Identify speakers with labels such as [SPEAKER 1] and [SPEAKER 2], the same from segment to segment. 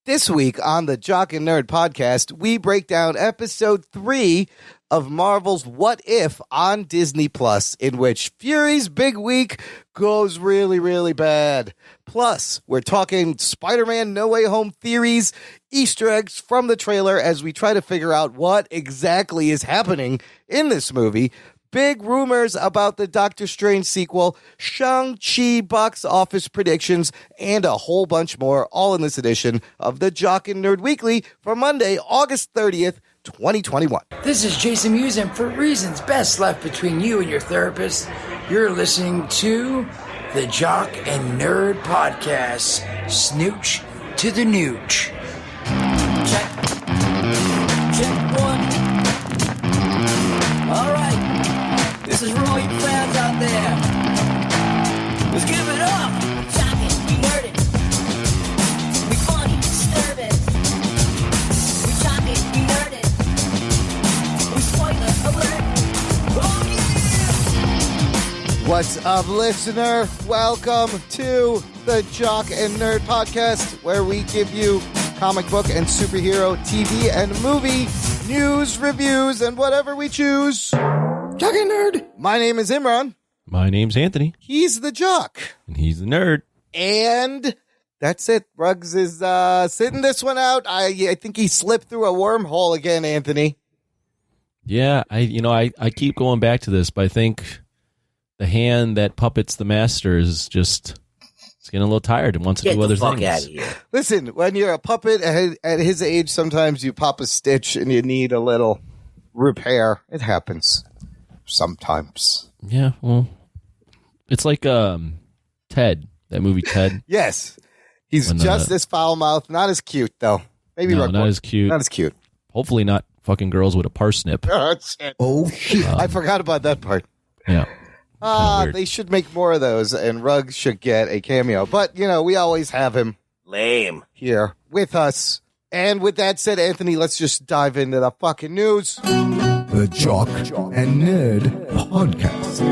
[SPEAKER 1] This week on the Jock and Nerd podcast, we break down episode 3 of Marvel's What If on Disney Plus, in which Fury's big week goes really, really bad. Plus, we're talking Spider-Man No Way Home theories, Easter eggs from the trailer as we try to figure out what exactly is happening in this movie. Big rumors about the Doctor Strange sequel, Shang-Chi box office predictions, and a whole bunch more, all in this edition of the Jock and Nerd Weekly for Monday, August 30th, 2021.
[SPEAKER 2] This is Jason Mewes, and for reasons best left between you and your therapist, you're listening to the Jock and Nerd Podcast, Snooch to the Nooch. Check one. All right. This is for all you fans out there. Let's give it up.
[SPEAKER 3] Jockin', we nerdin'. We funny, disturbing. We jockin', we nerdin'. We spoiler alert. Oh yeah!
[SPEAKER 1] What's up, listener? Welcome to the Jock and Nerd Podcast, where we give you comic book and superhero TV and movie news, reviews, and whatever we choose. Jock and Nerd. My name is Imran.
[SPEAKER 4] My name's Anthony.
[SPEAKER 1] He's the Jock.
[SPEAKER 4] And he's the Nerd.
[SPEAKER 1] And that's it. Ruggs is sitting this one out. I think he slipped through a wormhole again, Anthony.
[SPEAKER 4] Yeah, I keep going back to this, but I think the hand that puppets the master is just it's getting a little tired and wants to do other things.
[SPEAKER 2] Get the fuck out of here.
[SPEAKER 1] Listen, when you're a puppet at his age, sometimes you pop a stitch and you need a little repair. It happens. Sometimes.
[SPEAKER 4] Yeah, well, it's like Ted, that movie Ted.
[SPEAKER 1] Yes. He's just as foul-mouthed, not as cute, though. Maybe
[SPEAKER 4] no, not as cute.
[SPEAKER 1] Not as cute.
[SPEAKER 4] Hopefully not fucking girls with a parsnip.
[SPEAKER 1] Oh, shit. I forgot about that part.
[SPEAKER 4] Yeah.
[SPEAKER 1] They should make more of those, and Ruggs should get a cameo. But, we always have him
[SPEAKER 2] Lame.
[SPEAKER 1] here with us. And with that said, Anthony, let's just dive into the fucking news.
[SPEAKER 5] The Jock and Nerd Podcast.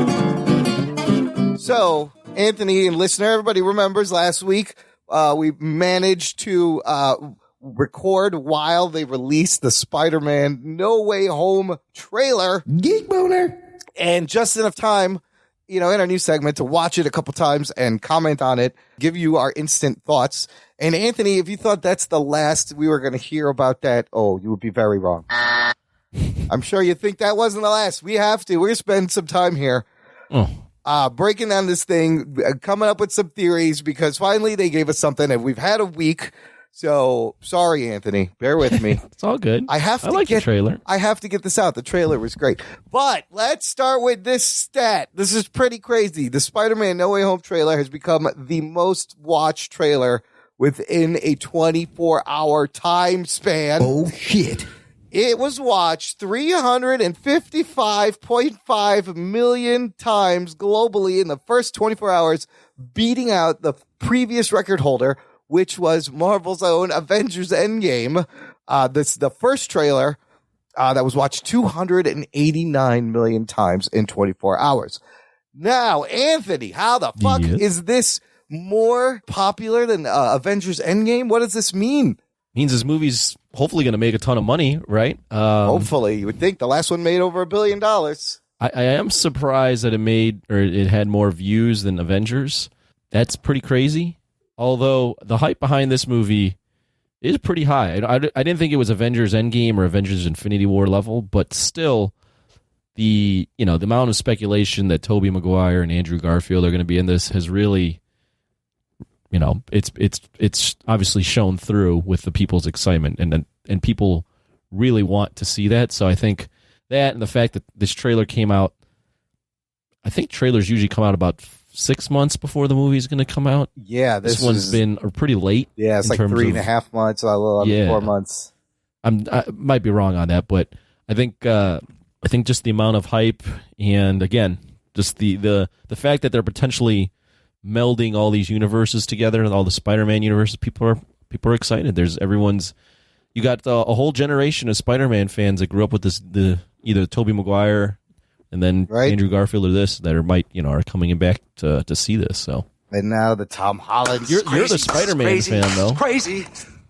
[SPEAKER 1] So, Anthony and listener, everybody remembers last week we managed to record while they released the Spider-Man No Way Home trailer.
[SPEAKER 5] Geek Boner.
[SPEAKER 1] And just enough time, in our new segment to watch it a couple times and comment on it, give you our instant thoughts. And Anthony, if you thought that's the last we were going to hear about that, you would be very wrong. I'm sure you think that wasn't the last. We have to. We're going to spend some time here breaking down this thing, coming up with some theories, because finally they gave us something, and we've had a week. So, sorry, Anthony. Bear with me.
[SPEAKER 4] It's all good.
[SPEAKER 1] I like
[SPEAKER 4] the trailer.
[SPEAKER 1] I have to get this out. The trailer was great. But let's start with this stat. This is pretty crazy. The Spider-Man No Way Home trailer has become the most watched trailer within a 24-hour time span.
[SPEAKER 5] Oh, shit.
[SPEAKER 1] It was watched 355.5 million times globally in the first 24 hours, beating out the previous record holder, which was Marvel's own Avengers Endgame. The first trailer that was watched 289 million times in 24 hours. Now, Anthony, how the fuck is this more popular than Avengers Endgame? What does this mean?
[SPEAKER 4] Means this movie's hopefully going to make a ton of money, right?
[SPEAKER 1] Hopefully. You would think the last one made over $1 billion.
[SPEAKER 4] I am surprised that it had more views than Avengers. That's pretty crazy. Although the hype behind this movie is pretty high. I didn't think it was Avengers Endgame or Avengers Infinity War level, but still the amount of speculation that Tobey Maguire and Andrew Garfield are going to be in this has really, it's obviously shown through with the people's excitement, and people really want to see that. So I think that, and the fact that this trailer came out, I think trailers usually come out about 6 months before the movie's going to come out.
[SPEAKER 1] Yeah,
[SPEAKER 4] this one's been pretty late.
[SPEAKER 1] Yeah, it's like 3.5 months, a little under 4 months.
[SPEAKER 4] I might be wrong on that, but I think just the amount of hype, and again, just the fact that they're potentially melding all these universes together and all the Spider-Man universes, people are excited. You got a whole generation of Spider-Man fans that grew up with either Tobey Maguire and then Andrew Garfield or this that are coming in back to see this. So
[SPEAKER 1] and now the Tom Holland.
[SPEAKER 4] You're the Spider-Man fan though.
[SPEAKER 2] It's crazy.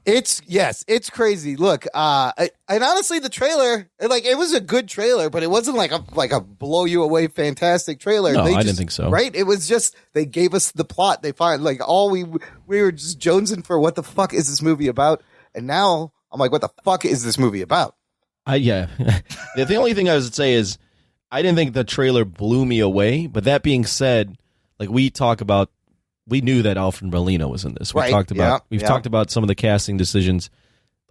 [SPEAKER 1] It's crazy. Look, and honestly, the trailer, like, it was a good trailer, but it wasn't like a blow you away fantastic trailer.
[SPEAKER 4] No, I didn't think so.
[SPEAKER 1] Right? It was just they gave us the plot. They find like all we were just jonesing for. What the fuck is this movie about? And now I'm like, what the fuck is this movie about?
[SPEAKER 4] Yeah. The only thing I would say is I didn't think the trailer blew me away. But that being said, like we knew that Alfred Molina was in this. We've talked about some of the casting decisions.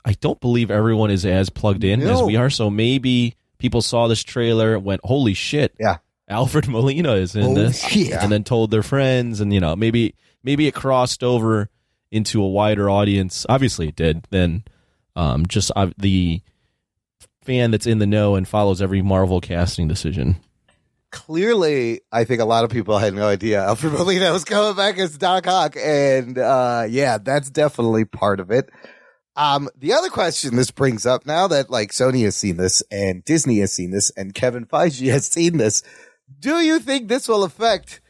[SPEAKER 4] I don't believe everyone is as plugged in as we are. So maybe people saw this trailer and went, "Holy shit!
[SPEAKER 1] Yeah,
[SPEAKER 4] Alfred Molina is in this," and then told their friends, and maybe it crossed over into a wider audience. Obviously, it did. Then just the fan that's in the know and follows every Marvel casting decision.
[SPEAKER 1] Clearly, I think a lot of people had no idea Alfred Molina was coming back as Doc Ock, and that's definitely part of it. The other question this brings up, now that like Sony has seen this and Disney has seen this and Kevin Feige has seen this, do you think this will affect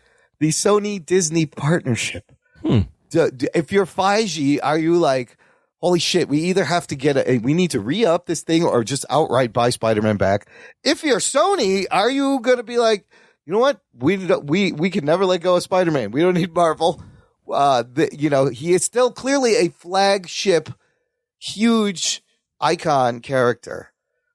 [SPEAKER 1] the Sony-Disney partnership? If you're Feige, are you like, holy shit, we either have to we need to re-up this thing or just outright buy Spider-Man back? If you're Sony, are you going to be like, you know what? We can never let go of Spider-Man. We don't need Marvel. He is still clearly a flagship, huge icon character.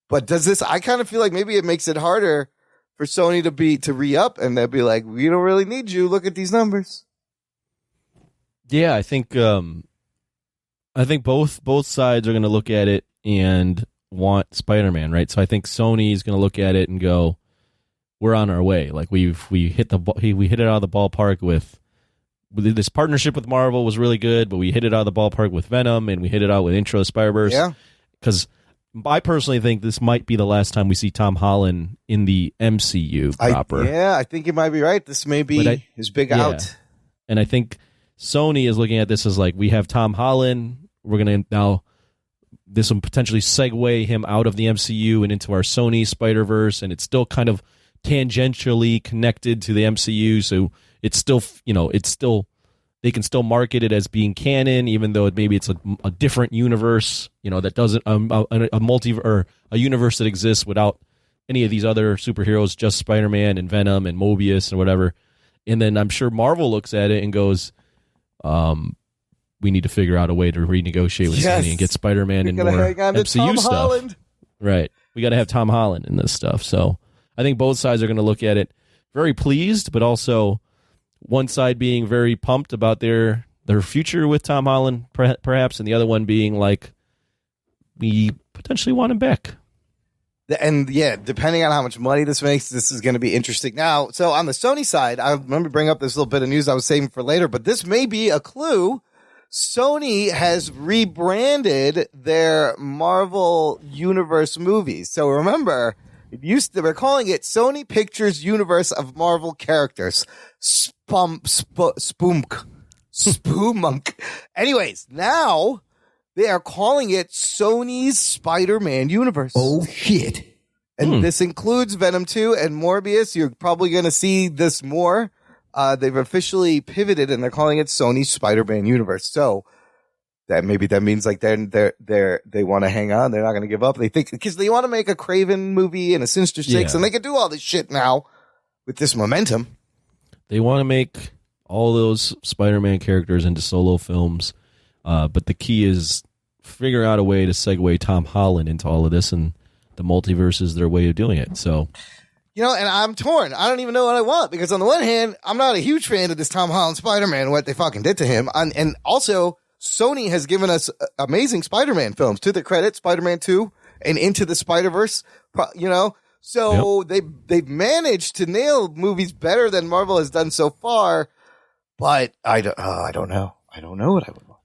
[SPEAKER 1] But does this, I kind of feel like maybe it makes it harder for Sony to re-up, and they'll be like, we don't really need you. Look at these numbers.
[SPEAKER 4] Yeah, I think both sides are going to look at it and want Spider-Man, right? So I think Sony is going to look at it and go, "We're on our way. Like we hit it out of the ballpark with this partnership with Marvel was really good, but we hit it out of the ballpark with Venom, and we hit it out with Intro to Spider-Verse."
[SPEAKER 1] Yeah,
[SPEAKER 4] because I personally think this might be the last time we see Tom Holland in the MCU proper.
[SPEAKER 1] I think you might be right. This may be his big out.
[SPEAKER 4] And I think Sony is looking at this as like, we have Tom Holland. We're going to now, this will potentially segue him out of the MCU and into our Sony Spider-Verse, and it's still kind of tangentially connected to the MCU, so it's still, they can still market it as being canon, even though maybe it's a different universe, that doesn't, a universe that exists without any of these other superheroes, just Spider-Man and Venom and Mobius and whatever. And then I'm sure Marvel looks at it and goes, we need to figure out a way to renegotiate with Sony and get Spider-Man and more MCU stuff. Holland. Right. We got to have Tom Holland in this stuff. So I think both sides are going to look at it very pleased, but also one side being very pumped about their future with Tom Holland, perhaps, and the other one being like, we potentially want him back.
[SPEAKER 1] And depending on how much money this makes, this is going to be interesting. Now, so on the Sony side, I remember bring up this little bit of news I was saving for later, but this may be a clue. Sony has rebranded their Marvel Universe movies. So remember, they were calling it Sony Pictures Universe of Marvel Characters. Spoomunk. Anyways, now they are calling it Sony's Spider-Man Universe.
[SPEAKER 5] Oh, shit.
[SPEAKER 1] And this includes Venom 2 and Morbius. You're probably going to see this more. They've officially pivoted and they're calling it Sony's Spider-Man Universe. So that means like they want to hang on. They're not going to give up. They think because they want to make a Craven movie and a Sinister Six, and they can do all this shit now with this momentum.
[SPEAKER 4] They want to make all those Spider-Man characters into solo films, but the key is figure out a way to segue Tom Holland into all of this, and the multiverse is their way of doing it. So.
[SPEAKER 1] And I'm torn. I don't even know what I want, because on the one hand, I'm not a huge fan of this Tom Holland Spider-Man, what they fucking did to him. And also, Sony has given us amazing Spider-Man films. To their credit, Spider-Man 2 and Into the Spider-Verse, So they've managed to nail movies better than Marvel has done so far. But I don't know. I don't know what I would want.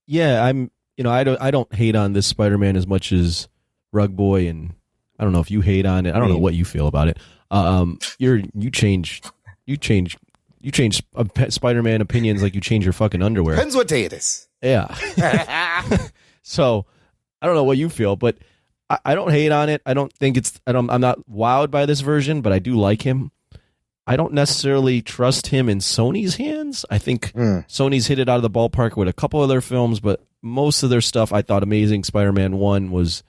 [SPEAKER 4] Yeah, I don't hate on this Spider-Man as much as Rug Boy, and I don't know if you hate on it. I don't know what you feel about it. You change Spider-Man opinions like you change your fucking underwear.
[SPEAKER 1] Depends what day it is.
[SPEAKER 4] Yeah. So I don't know what you feel, but I don't hate on it. I don't think I'm not wowed by this version, but I do like him. I don't necessarily trust him in Sony's hands. I think Sony's hit it out of the ballpark with a couple of their films, but most of their stuff, I thought Amazing Spider-Man 1 was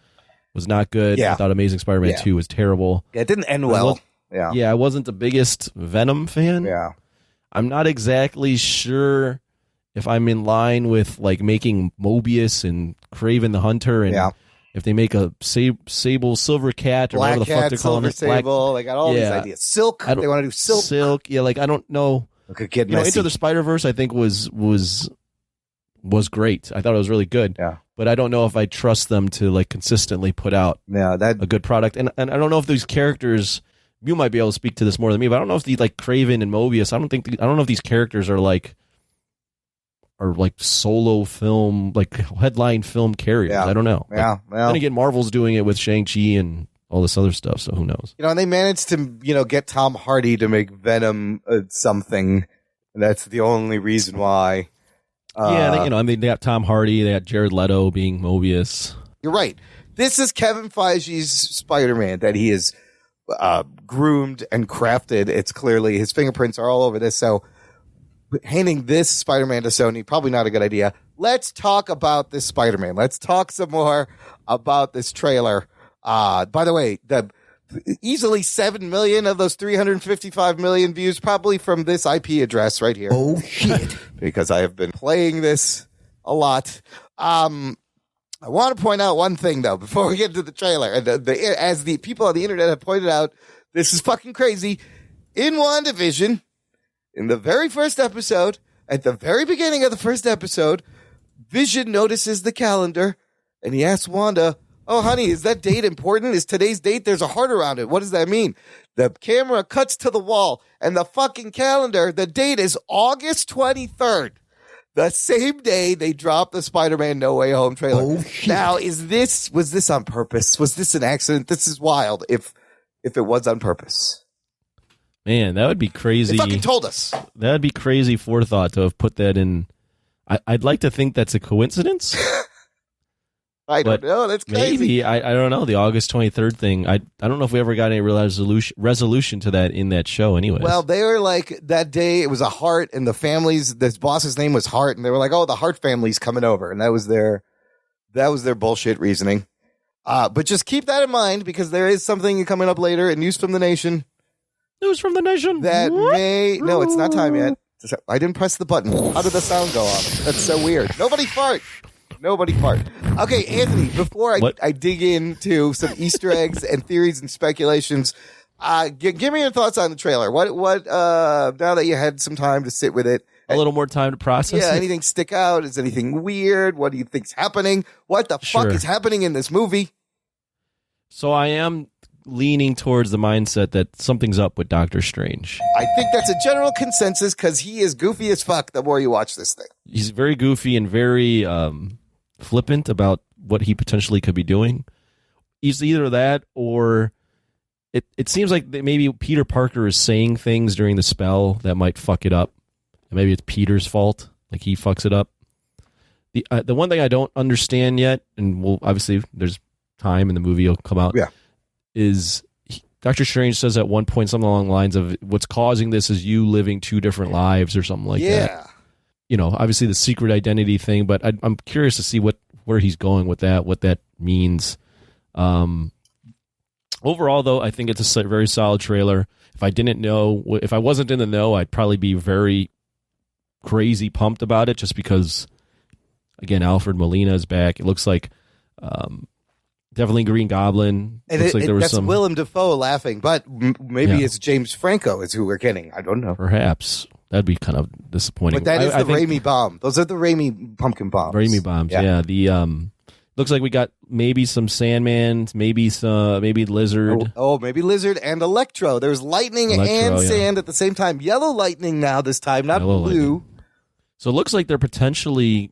[SPEAKER 4] not good.
[SPEAKER 1] Yeah.
[SPEAKER 4] I thought Amazing Spider-Man 2 was terrible.
[SPEAKER 1] Yeah, it didn't end well.
[SPEAKER 4] Yeah, I wasn't the biggest Venom fan.
[SPEAKER 1] Yeah.
[SPEAKER 4] I'm not exactly sure if I'm in line with like making Mobius and Kraven the Hunter, and if they make a Sable Silver Cat or whatever the fuck they're calling it.
[SPEAKER 1] Sable, they got all these ideas. Silk, they want to do Silk.
[SPEAKER 4] Yeah, like I don't know.
[SPEAKER 1] Could get
[SPEAKER 4] messy. Into the Spider-Verse, I think was great. I thought it was really good.
[SPEAKER 1] Yeah.
[SPEAKER 4] But I don't know if I trust them to like consistently put out a good product. And I don't know if these characters, you might be able to speak to this more than me, but I don't know if the like Kraven and Mobius, I don't know if these characters are like solo film, like headline film carriers. I don't know.
[SPEAKER 1] Yeah. Well,
[SPEAKER 4] then again, Marvel's doing it with Shang-Chi and all this other stuff, so who knows?
[SPEAKER 1] And they managed to, get Tom Hardy to make Venom something. And that's the only reason why.
[SPEAKER 4] They got Tom Hardy, they got Jared Leto being Mobius.
[SPEAKER 1] You're right. This is Kevin Feige's Spider-Man that he is groomed and crafted. It's clearly his fingerprints are all over this. So handing this Spider-Man to Sony, probably not a good idea. Let's talk about this Spider-Man. Let's talk some more about this trailer. By the way, the easily 7 million of those 355 million views probably from this IP address right here.
[SPEAKER 5] Oh, shit.
[SPEAKER 1] Because I have been playing this a lot. I want to point out one thing, though, before we get to the trailer. And as the people on the internet have pointed out, this is fucking crazy. In WandaVision, in the very first episode, at the very beginning of the first episode, Vision notices the calendar, and he asks Wanda, "Oh, honey, is that date important? Is today's date? There's a heart around it. What does that mean?" The camera cuts to the wall, and the fucking calendar, the date is August 23rd. The same day they dropped the Spider-Man No Way Home trailer.
[SPEAKER 5] Oh, shit.
[SPEAKER 1] Now, was this on purpose? Was this an accident? This is wild if it was on purpose.
[SPEAKER 4] Man, that would be crazy.
[SPEAKER 1] They fucking told us.
[SPEAKER 4] That would be crazy forethought to have put that in. I'd like to think that's a coincidence.
[SPEAKER 1] I don't know. That's crazy.
[SPEAKER 4] Maybe. I don't know. The August 23rd thing. I don't know if we ever got any resolution to that in that show anyway.
[SPEAKER 1] Well, they were like, that day it was a Hart, and this boss's name was Hart, and they were like, "Oh, the Hart family's coming over," and that was their bullshit reasoning. But just keep that in mind, because there is something coming up later in News from the Nation.
[SPEAKER 4] News from the Nation.
[SPEAKER 1] That no, it's not time yet. I didn't press the button. How did the sound go off? That's so weird. Nobody fart. Okay, Anthony, before I dig into some Easter eggs and theories and speculations, give me your thoughts on the trailer. What now that you had some time to sit with it,
[SPEAKER 4] a little more time to process it?
[SPEAKER 1] Anything stick out? Is anything weird? What do you think's happening? What the fuck is happening in this movie?
[SPEAKER 4] So I am leaning towards the mindset that something's up with Doctor Strange.
[SPEAKER 1] I think that's a general consensus, because he is goofy as fuck the more you watch this thing.
[SPEAKER 4] He's very goofy and very flippant about what he potentially could be doing. He's either that, or it seems like maybe Peter Parker is saying things during the spell that might fuck it up. And maybe it's Peter's fault, like he fucks it up. The one thing I don't understand yet, and obviously there's time and the movie will come out, is Doctor Strange says at one point something along the lines of, "What's causing this is you living two different lives," or something like that. Obviously the secret identity thing, but I'm curious to see where he's going with that, what that means. Overall, though, I think it's a very solid trailer. If I wasn't in the know, I'd probably be very crazy pumped about it, just because, again, Alfred Molina is back. It looks like definitely Green Goblin.
[SPEAKER 1] And
[SPEAKER 4] looks like there was
[SPEAKER 1] that's Willem Dafoe laughing, but maybe it's James Franco is who we're getting. I don't know.
[SPEAKER 4] Perhaps. That'd be kind of disappointing.
[SPEAKER 1] But that is the Raimi bomb. Those are the Raimi pumpkin bombs.
[SPEAKER 4] Raimi bombs, yeah. The looks like we got maybe some Sandman, maybe Lizard.
[SPEAKER 1] Oh, maybe Lizard and Electro. There's lightning and sand at the same time. Yellow lightning now this time, not blue. Lightning.
[SPEAKER 4] So it looks like they're potentially,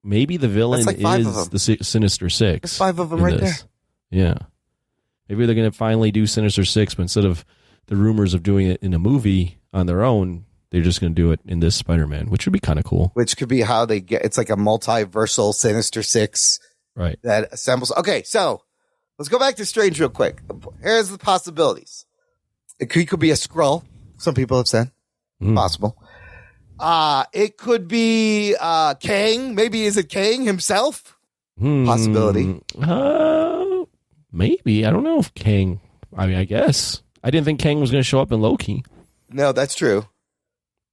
[SPEAKER 4] maybe the villain is the Sinister Six.
[SPEAKER 1] There's 5 of them right there.
[SPEAKER 4] Yeah. Maybe they're going to finally do Sinister Six, but instead of the rumors of doing it in a movie on their own, they're just going to do it in this Spider-Man, which would be kind of cool.
[SPEAKER 1] Which could be how they get, it's like a multiversal Sinister Six.
[SPEAKER 4] Right.
[SPEAKER 1] That assembles. Okay, so let's go back to Strange real quick. Here's the possibilities. It could be a Skrull. Some people have said. Possible. It could be Kang. Maybe is it Kang himself? Possibility.
[SPEAKER 4] Maybe. I don't know if Kang. I mean, I guess. I didn't think Kang was going to show up in Loki.
[SPEAKER 1] No, that's true.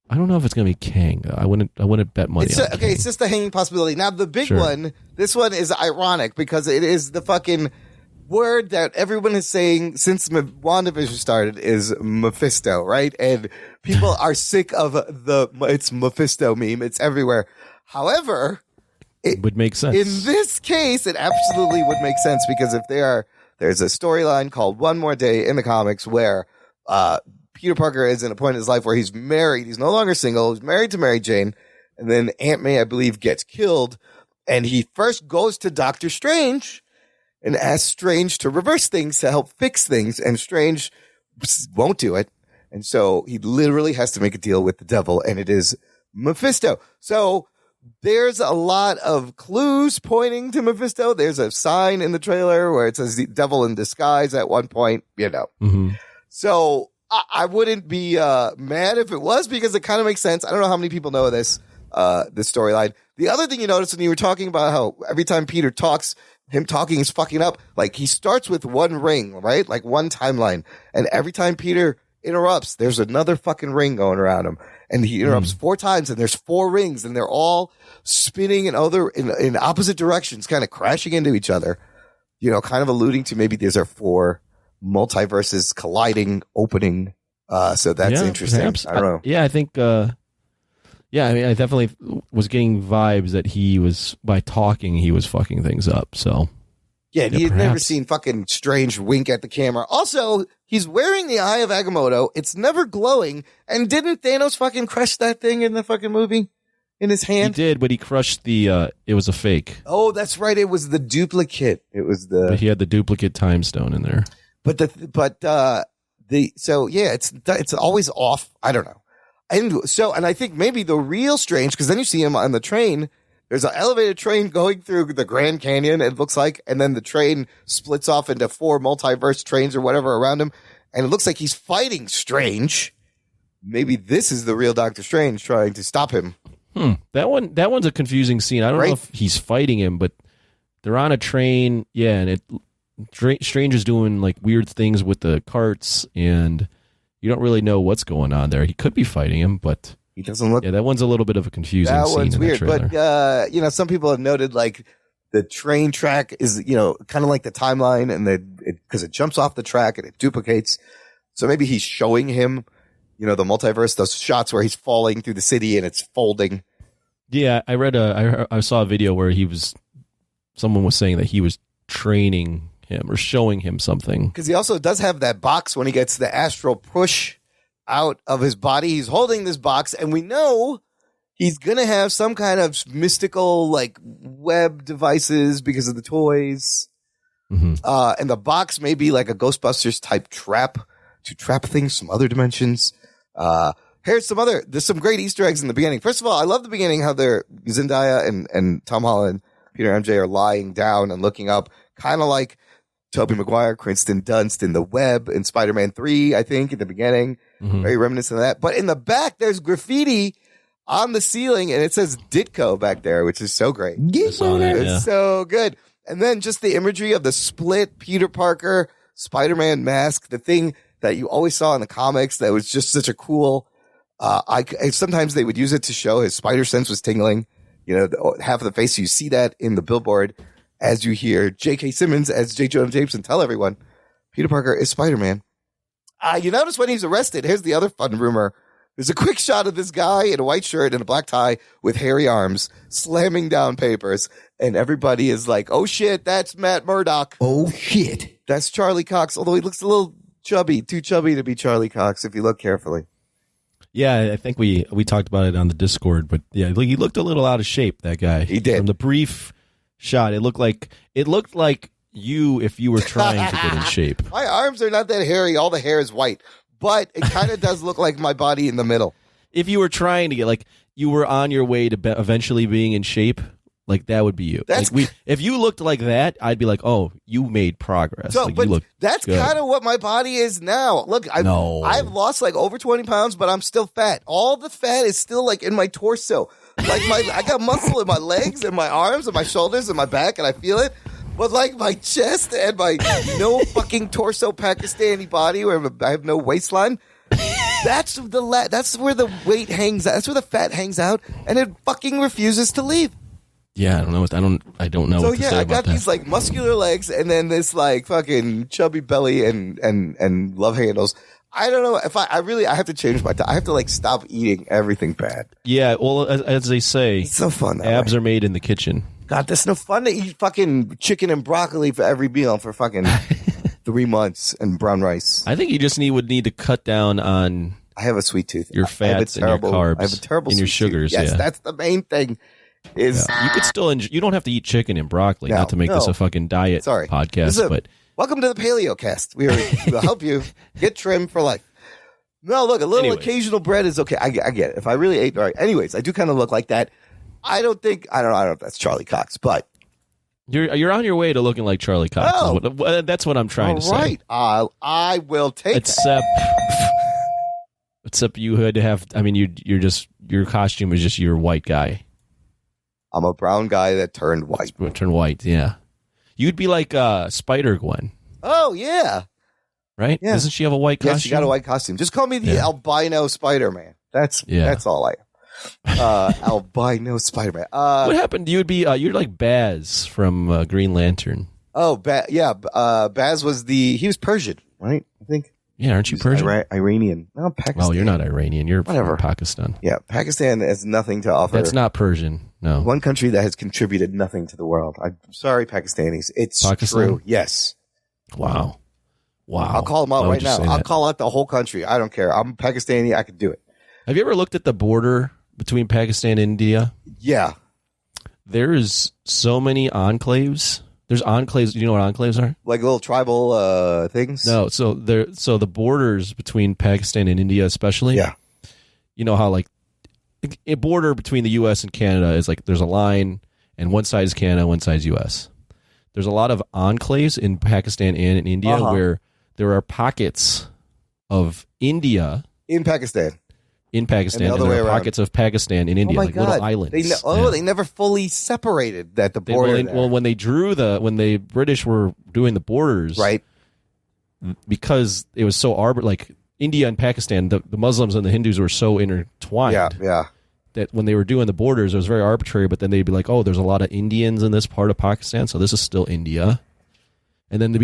[SPEAKER 4] I don't know if it's going to be Kang. I wouldn't bet money on
[SPEAKER 1] Okay,
[SPEAKER 4] Kang.
[SPEAKER 1] it's just a hanging possibility. Now, the big one, this one is ironic because it is the fucking word that everyone is saying since WandaVision started is Mephisto, right? And people are sick of it's Mephisto meme. It's everywhere. However,
[SPEAKER 4] It would make sense.
[SPEAKER 1] in this case, it absolutely would make sense because if there's a storyline called One More Day in the comics where Peter Parker is in a point in his life where he's married. He's no longer single. He's married to Mary Jane. And then Aunt May, I believe, gets killed. And he first goes to Doctor Strange and asks Strange to reverse things to help fix things. And Strange won't do it. And so he literally has to make a deal with the devil. And it is Mephisto. So there's a lot of clues pointing to Mephisto. There's a sign in the trailer where it says the devil in disguise at one point, So I wouldn't be mad if it was because it kind of makes sense. I don't know how many people know this storyline. The other thing you notice when you were talking about how every time Peter talks, him talking is fucking up. Like he starts with one ring, right? Like one timeline. And every time Peter interrupts, there's another fucking ring going around him. And he interrupts 4 times and there's 4 rings and they're all spinning in opposite directions, kind of crashing into each other, kind of alluding to maybe these are 4 multiverses colliding, opening. So that's interesting.
[SPEAKER 4] Perhaps.
[SPEAKER 1] I don't know.
[SPEAKER 4] I think, I mean, I definitely was getting vibes that by talking, he was fucking things up. So,
[SPEAKER 1] and he had never
[SPEAKER 4] perhaps.
[SPEAKER 1] seen fucking Strange wink at the camera. Also, he's wearing the Eye of Agamotto. It's never glowing. And didn't Thanos fucking crush that thing in the fucking movie in his hand?
[SPEAKER 4] He did, but he crushed it was a fake.
[SPEAKER 1] Oh, that's right. It was the duplicate.
[SPEAKER 4] But he had the duplicate time stone in there.
[SPEAKER 1] It's always off. I don't know. And I think maybe the real Strange, because then you see him on the train. There's an elevated train going through the Grand Canyon, it looks like, and then the train splits off into 4 multiverse trains or whatever around him, and it looks like he's fighting Strange. Maybe this is the real Doctor Strange trying to stop him.
[SPEAKER 4] That one's a confusing scene. I don't know if he's fighting him, but they're on a train, and Strange is doing like weird things with the carts, and you don't really know what's going on there. He could be fighting him, but
[SPEAKER 1] he doesn't look.
[SPEAKER 4] Yeah, that one's a little bit of a confusing scene. That one's
[SPEAKER 1] weird,
[SPEAKER 4] but
[SPEAKER 1] some people have noted like the train track is kind of like the timeline, and because it jumps off the track and it duplicates. So maybe he's showing him, the multiverse, those shots where he's falling through the city and it's folding.
[SPEAKER 4] Yeah, I saw a video where someone was saying that he was training him or showing him something.
[SPEAKER 1] Because he also does have that box when he gets the astral push out of his body. He's holding this box, and we know he's going to have some kind of mystical, like, web devices because of the toys. And the box may be like a Ghostbusters type trap to trap things from other dimensions. There's some great Easter eggs in the beginning. First of all, I love the beginning how Zendaya and Tom Holland, Peter MJ are lying down and looking up, kind of like Tobey Maguire, Kristen Dunst in The Web in Spider-Man 3, I think, in the beginning. Very reminiscent of that. But in the back, there's graffiti on the ceiling, and it says Ditko back there, which is so great. It's so good. And then just the imagery of the split Peter Parker Spider-Man mask, the thing that you always saw in the comics that was just such a cool... sometimes they would use it to show his spider sense was tingling. Half of the face. You see that in the billboard as you hear J.K. Simmons as J. Jonah Jameson tell everyone Peter Parker is Spider-Man. You notice when he's arrested, here's the other fun rumor. There's a quick shot of this guy in a white shirt and a black tie with hairy arms slamming down papers. And everybody is like, oh shit, that's Matt Murdock.
[SPEAKER 5] Oh shit.
[SPEAKER 1] That's Charlie Cox. Although he looks a little chubby, too chubby to be Charlie Cox if you look carefully.
[SPEAKER 4] Yeah, I think we talked about it on the Discord, but yeah, he looked a little out of shape, that guy.
[SPEAKER 1] He did.
[SPEAKER 4] From the brief shot, it looked like you if you were trying to get in shape.
[SPEAKER 1] My arms are not that hairy. All the hair is white, but it kind of does look like my body in the middle.
[SPEAKER 4] If you were trying to get, you were on your way to eventually being in shape, like that would be you.
[SPEAKER 1] That's
[SPEAKER 4] if you looked like that, I'd be like, oh, you made progress.
[SPEAKER 1] So,
[SPEAKER 4] like,
[SPEAKER 1] but
[SPEAKER 4] you look
[SPEAKER 1] that's
[SPEAKER 4] good.
[SPEAKER 1] kind of what my body is now. Look, I've lost like over 20 pounds, but I'm still fat. All the fat is still like in my torso. Like I got muscle in my legs and my arms and my shoulders and my back, and I feel it. But like my chest and my no fucking torso Pakistani body where I have no waistline. That's where the weight hangs out. That's where the fat hangs out, and it fucking refuses to leave.
[SPEAKER 4] Yeah, I don't know. I don't know.
[SPEAKER 1] So
[SPEAKER 4] what to
[SPEAKER 1] yeah,
[SPEAKER 4] say
[SPEAKER 1] I
[SPEAKER 4] about
[SPEAKER 1] got
[SPEAKER 4] that.
[SPEAKER 1] these like muscular legs, and then this like fucking chubby belly and love handles. I don't know if I have to change my diet. I have to like stop eating everything bad.
[SPEAKER 4] Yeah, well, as they say,
[SPEAKER 1] It's so fun.
[SPEAKER 4] abs are made in the kitchen.
[SPEAKER 1] God, that's no fun to eat fucking chicken and broccoli for every meal for fucking 3 months and brown rice.
[SPEAKER 4] I think you just would need to cut down on
[SPEAKER 1] I have a sweet tooth.
[SPEAKER 4] your fats and your carbs
[SPEAKER 1] I have a terrible
[SPEAKER 4] and your
[SPEAKER 1] sweet tooth.
[SPEAKER 4] sugars.
[SPEAKER 1] Yes,
[SPEAKER 4] yeah.
[SPEAKER 1] that's the main thing. Is
[SPEAKER 4] You could still you don't have to eat chicken and broccoli.
[SPEAKER 1] No,
[SPEAKER 4] not to make this
[SPEAKER 1] no.
[SPEAKER 4] a fucking diet
[SPEAKER 1] Sorry.
[SPEAKER 4] podcast, but
[SPEAKER 1] welcome to the Paleo Cast. We'll help you get trim for life. No, look, a little
[SPEAKER 4] Anyways.
[SPEAKER 1] occasional bread is okay. I get it. If I really ate right. Anyways, I do kind of look like that. I don't know if that's Charlie Cox, but
[SPEAKER 4] you're on your way to looking like Charlie Cox.
[SPEAKER 1] Oh.
[SPEAKER 4] That's what I'm trying to say.
[SPEAKER 1] all right. I will take that.
[SPEAKER 4] Except you had to have. I mean, your costume is just your white guy.
[SPEAKER 1] I'm a brown guy that turned white.
[SPEAKER 4] Turn white, yeah. You'd be like Spider Gwen,
[SPEAKER 1] Oh, yeah.
[SPEAKER 4] right?
[SPEAKER 1] Yeah.
[SPEAKER 4] Doesn't she have a white costume?
[SPEAKER 1] Yes, she got a white costume. Just call me the albino Spider-Man. That's all I am. Albino Spider-Man.
[SPEAKER 4] What happened? You would be. You're like Baz from Green Lantern.
[SPEAKER 1] Oh, Baz was he was Persian, right? I think.
[SPEAKER 4] Yeah, aren't you Persian?
[SPEAKER 1] Iranian. No, Pakistan.
[SPEAKER 4] Well, you're not Iranian. You're
[SPEAKER 1] Whatever.
[SPEAKER 4] from Pakistan.
[SPEAKER 1] Yeah, Pakistan has nothing to offer.
[SPEAKER 4] That's not Persian. No.
[SPEAKER 1] One country that has contributed nothing to the world. I'm sorry, Pakistanis. It's
[SPEAKER 4] Pakistan?
[SPEAKER 1] true. Yes.
[SPEAKER 4] Wow.
[SPEAKER 1] I'll call them out
[SPEAKER 4] Why would
[SPEAKER 1] right
[SPEAKER 4] you
[SPEAKER 1] now.
[SPEAKER 4] say
[SPEAKER 1] I'll
[SPEAKER 4] that?
[SPEAKER 1] call out the whole country. I don't care. I'm Pakistani. I could do it.
[SPEAKER 4] Have you ever looked at the border between Pakistan and India?
[SPEAKER 1] Yeah.
[SPEAKER 4] There's so many enclaves. There's enclaves. Do you know what enclaves are?
[SPEAKER 1] Like little tribal things?
[SPEAKER 4] No. So the borders between Pakistan and India, especially.
[SPEAKER 1] Yeah.
[SPEAKER 4] You know how like a border between the U.S. and Canada is like there's a line, and one side is Canada, one side is U.S. There's a lot of enclaves in Pakistan and in India where there are pockets of India
[SPEAKER 1] In Pakistan.
[SPEAKER 4] in Pakistan,
[SPEAKER 1] And the
[SPEAKER 4] and
[SPEAKER 1] other
[SPEAKER 4] there
[SPEAKER 1] way
[SPEAKER 4] are
[SPEAKER 1] around.
[SPEAKER 4] pockets of Pakistan in India,
[SPEAKER 1] oh my
[SPEAKER 4] like
[SPEAKER 1] God.
[SPEAKER 4] little islands.
[SPEAKER 1] They never fully separated that the border. there.
[SPEAKER 4] When they drew when the British were doing the borders,
[SPEAKER 1] right.
[SPEAKER 4] because it was so like India and Pakistan, the Muslims and the Hindus were so intertwined.
[SPEAKER 1] Yeah.
[SPEAKER 4] That when they were doing the borders, it was very arbitrary, but then they'd be like, oh, there's a lot of Indians in this part of Pakistan, so this is still India. And then there'd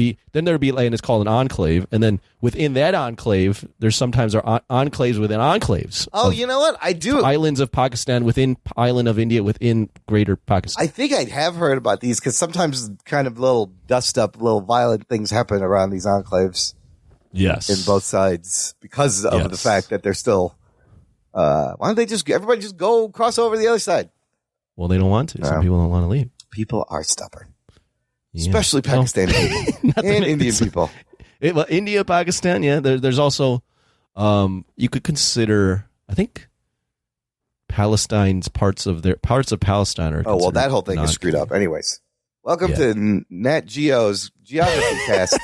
[SPEAKER 4] be, and it's called an enclave, and then within that enclave, there's sometimes enclaves within enclaves.
[SPEAKER 1] Oh,
[SPEAKER 4] of
[SPEAKER 1] you know what? I do.
[SPEAKER 4] islands of Pakistan within island of India within greater Pakistan.
[SPEAKER 1] I think I have heard about these because sometimes kind of little dust up, little violent things happen around these enclaves
[SPEAKER 4] Yes.
[SPEAKER 1] in both sides because of the
[SPEAKER 4] Yes.
[SPEAKER 1] fact that they're still. Why don't everybody just go cross over the other side?
[SPEAKER 4] Well, they don't want to. Some people don't want to leave.
[SPEAKER 1] People are stubborn,
[SPEAKER 4] Yeah.
[SPEAKER 1] especially Pakistani people and Indian people.
[SPEAKER 4] Well, India, Pakistan, yeah. There's also, you could consider, I think, Palestine's parts of Palestine are.
[SPEAKER 1] Oh, well, that whole thing
[SPEAKER 4] considered
[SPEAKER 1] is screwed up. Anyways, welcome
[SPEAKER 4] Yeah.
[SPEAKER 1] to Nat Geo's Geography Cast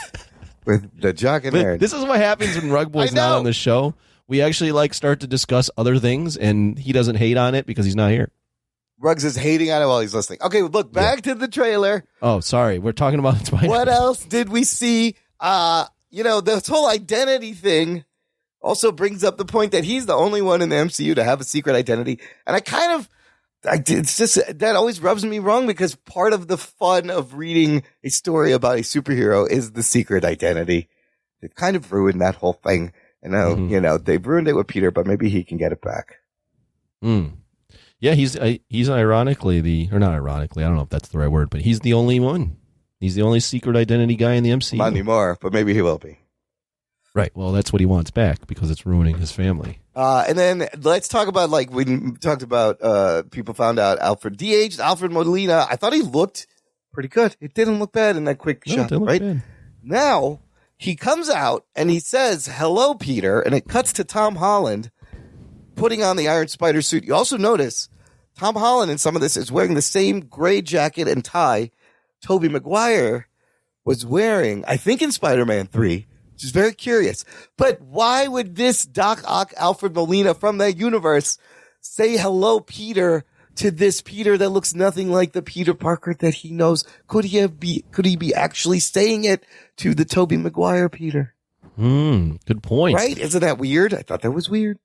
[SPEAKER 1] with the Jock and Aaron.
[SPEAKER 4] This is what happens when Rug Boy's
[SPEAKER 1] I
[SPEAKER 4] not
[SPEAKER 1] know.
[SPEAKER 4] on the show. We actually start to discuss other things, and he doesn't hate on it because he's not here.
[SPEAKER 1] Ruggs is hating on it while he's listening. Okay, look, back to the trailer.
[SPEAKER 4] Oh, sorry. We're talking about Spider-Man.
[SPEAKER 1] What else did we see? This whole identity thing also brings up the point that he's the only one in the MCU to have a secret identity. And it's just, that always rubs me wrong because part of the fun of reading a story about a superhero is the secret identity. They've kind of ruined that whole thing. I know, they've ruined it with Peter, but maybe he can get it back.
[SPEAKER 4] Yeah, he's ironically or not ironically, I don't know if that's the right word, but he's the only one. He's the only secret identity guy in the MCU.
[SPEAKER 1] Not anymore, but maybe he will be.
[SPEAKER 4] Right. Well, that's what he wants back because it's ruining his family.
[SPEAKER 1] And then let's talk about, we talked about people found out Alfred de-aged, Alfred Molina. I thought he looked pretty good. It didn't look bad in that quick
[SPEAKER 4] No, it
[SPEAKER 1] shot,
[SPEAKER 4] didn't look
[SPEAKER 1] right?
[SPEAKER 4] bad.
[SPEAKER 1] Now, he comes out and he says, "Hello, Peter," and it cuts to Tom Holland putting on the Iron Spider suit. You also notice Tom Holland in some of this is wearing the same gray jacket and tie Tobey Maguire was wearing, I think, in Spider-Man 3, which is very curious. But why would this Doc Ock Alfred Molina from that universe say hello, Peter, to this Peter that looks nothing like the Peter Parker that he knows? Could he be actually saying it to the Tobey Maguire Peter?
[SPEAKER 4] Good point.
[SPEAKER 1] Right? Isn't that weird? I thought that was weird.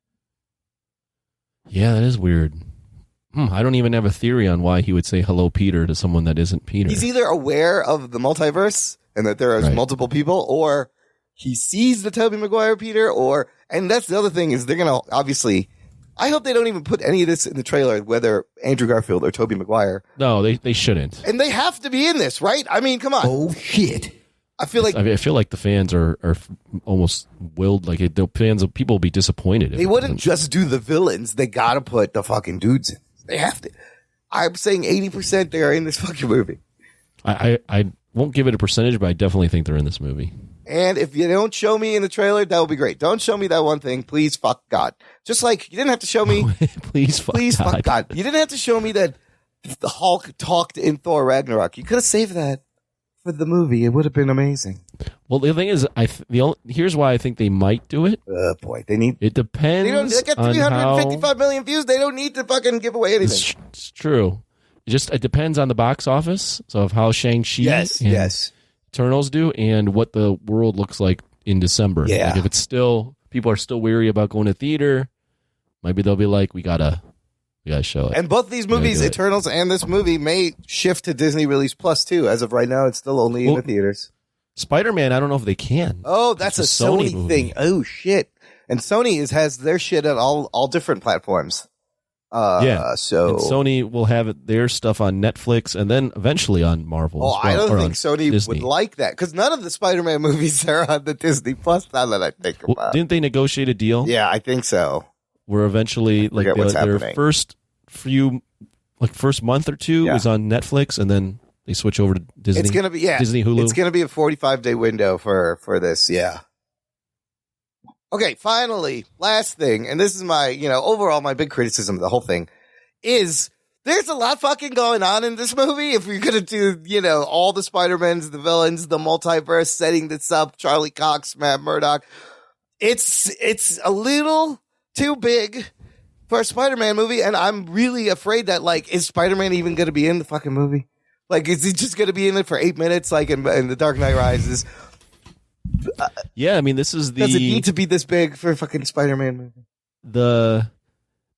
[SPEAKER 4] Yeah, that is weird. I don't even have a theory on why he would say hello, Peter, to someone that isn't Peter.
[SPEAKER 1] He's either aware of the multiverse and that there are multiple people, or he sees the Tobey Maguire Peter, and that's the other thing is they're going to obviously, I hope they don't even put any of this in the trailer, whether Andrew Garfield or Tobey Maguire.
[SPEAKER 4] No, they shouldn't.
[SPEAKER 1] And they have to be in this, right? I mean, come on.
[SPEAKER 5] Oh, shit.
[SPEAKER 1] I feel like
[SPEAKER 4] the fans are almost willed. Like people will be disappointed.
[SPEAKER 1] They wouldn't just do the villains. They got to put the fucking dudes in. They have to. I'm saying 80% they are in this fucking movie.
[SPEAKER 4] I won't give it a percentage, but I definitely think they're in this movie.
[SPEAKER 1] And if you don't show me in the trailer, that would be great. Don't show me that one thing. Please, fuck God. Just like you didn't have to show me.
[SPEAKER 4] Please, fuck
[SPEAKER 1] God. You didn't have to show me that the Hulk talked in Thor Ragnarok. You could have saved that for the movie. It would have been amazing.
[SPEAKER 4] Well, the thing is, here's why I think they might do it.
[SPEAKER 1] Boy, they need.
[SPEAKER 4] It depends.
[SPEAKER 1] They got 355 million views. They don't need to fucking give away anything.
[SPEAKER 4] It's true. It depends on the box office. So of how Shang-Chi and Eternals do, and what the world looks like in December.
[SPEAKER 1] Yeah.
[SPEAKER 4] Like if it's still people are still weary about going to theater, maybe they'll be like, we gotta show it.
[SPEAKER 1] And both these movies, Eternals and this movie, may shift to Disney Release Plus too. As of right now, it's still only in the theaters.
[SPEAKER 4] Spider-Man, I don't know if they can.
[SPEAKER 1] Oh, that's a Sony thing. Oh shit! And Sony has their shit on all different platforms. So
[SPEAKER 4] and Sony will have their stuff on Netflix and then eventually on Marvel.
[SPEAKER 1] Oh, I don't think Sony would like that because none of the Spider-Man movies are on the Disney Plus. Now that I think about it,
[SPEAKER 4] didn't they negotiate a deal?
[SPEAKER 1] Yeah, I think so.
[SPEAKER 4] Where eventually, like their first month or two is on Netflix, and then they switch over to Disney.
[SPEAKER 1] It's gonna be
[SPEAKER 4] Disney Hulu.
[SPEAKER 1] It's gonna be a 45-day window for this. Yeah. Okay, finally, last thing, and this is my, overall my big criticism of the whole thing is there's a lot fucking going on in this movie. If we're gonna do, all the Spider-Mans, the villains, the multiverse, setting this up, Charlie Cox, Matt Murdock, it's a little too big for a Spider-Man movie, and I'm really afraid that, is Spider-Man even gonna be in the fucking movie? Like, is he just gonna be in it for 8 minutes, like in The Dark Knight Rises?
[SPEAKER 4] Yeah, I mean, this is
[SPEAKER 1] Does it need to be this big for a fucking Spider-Man movie?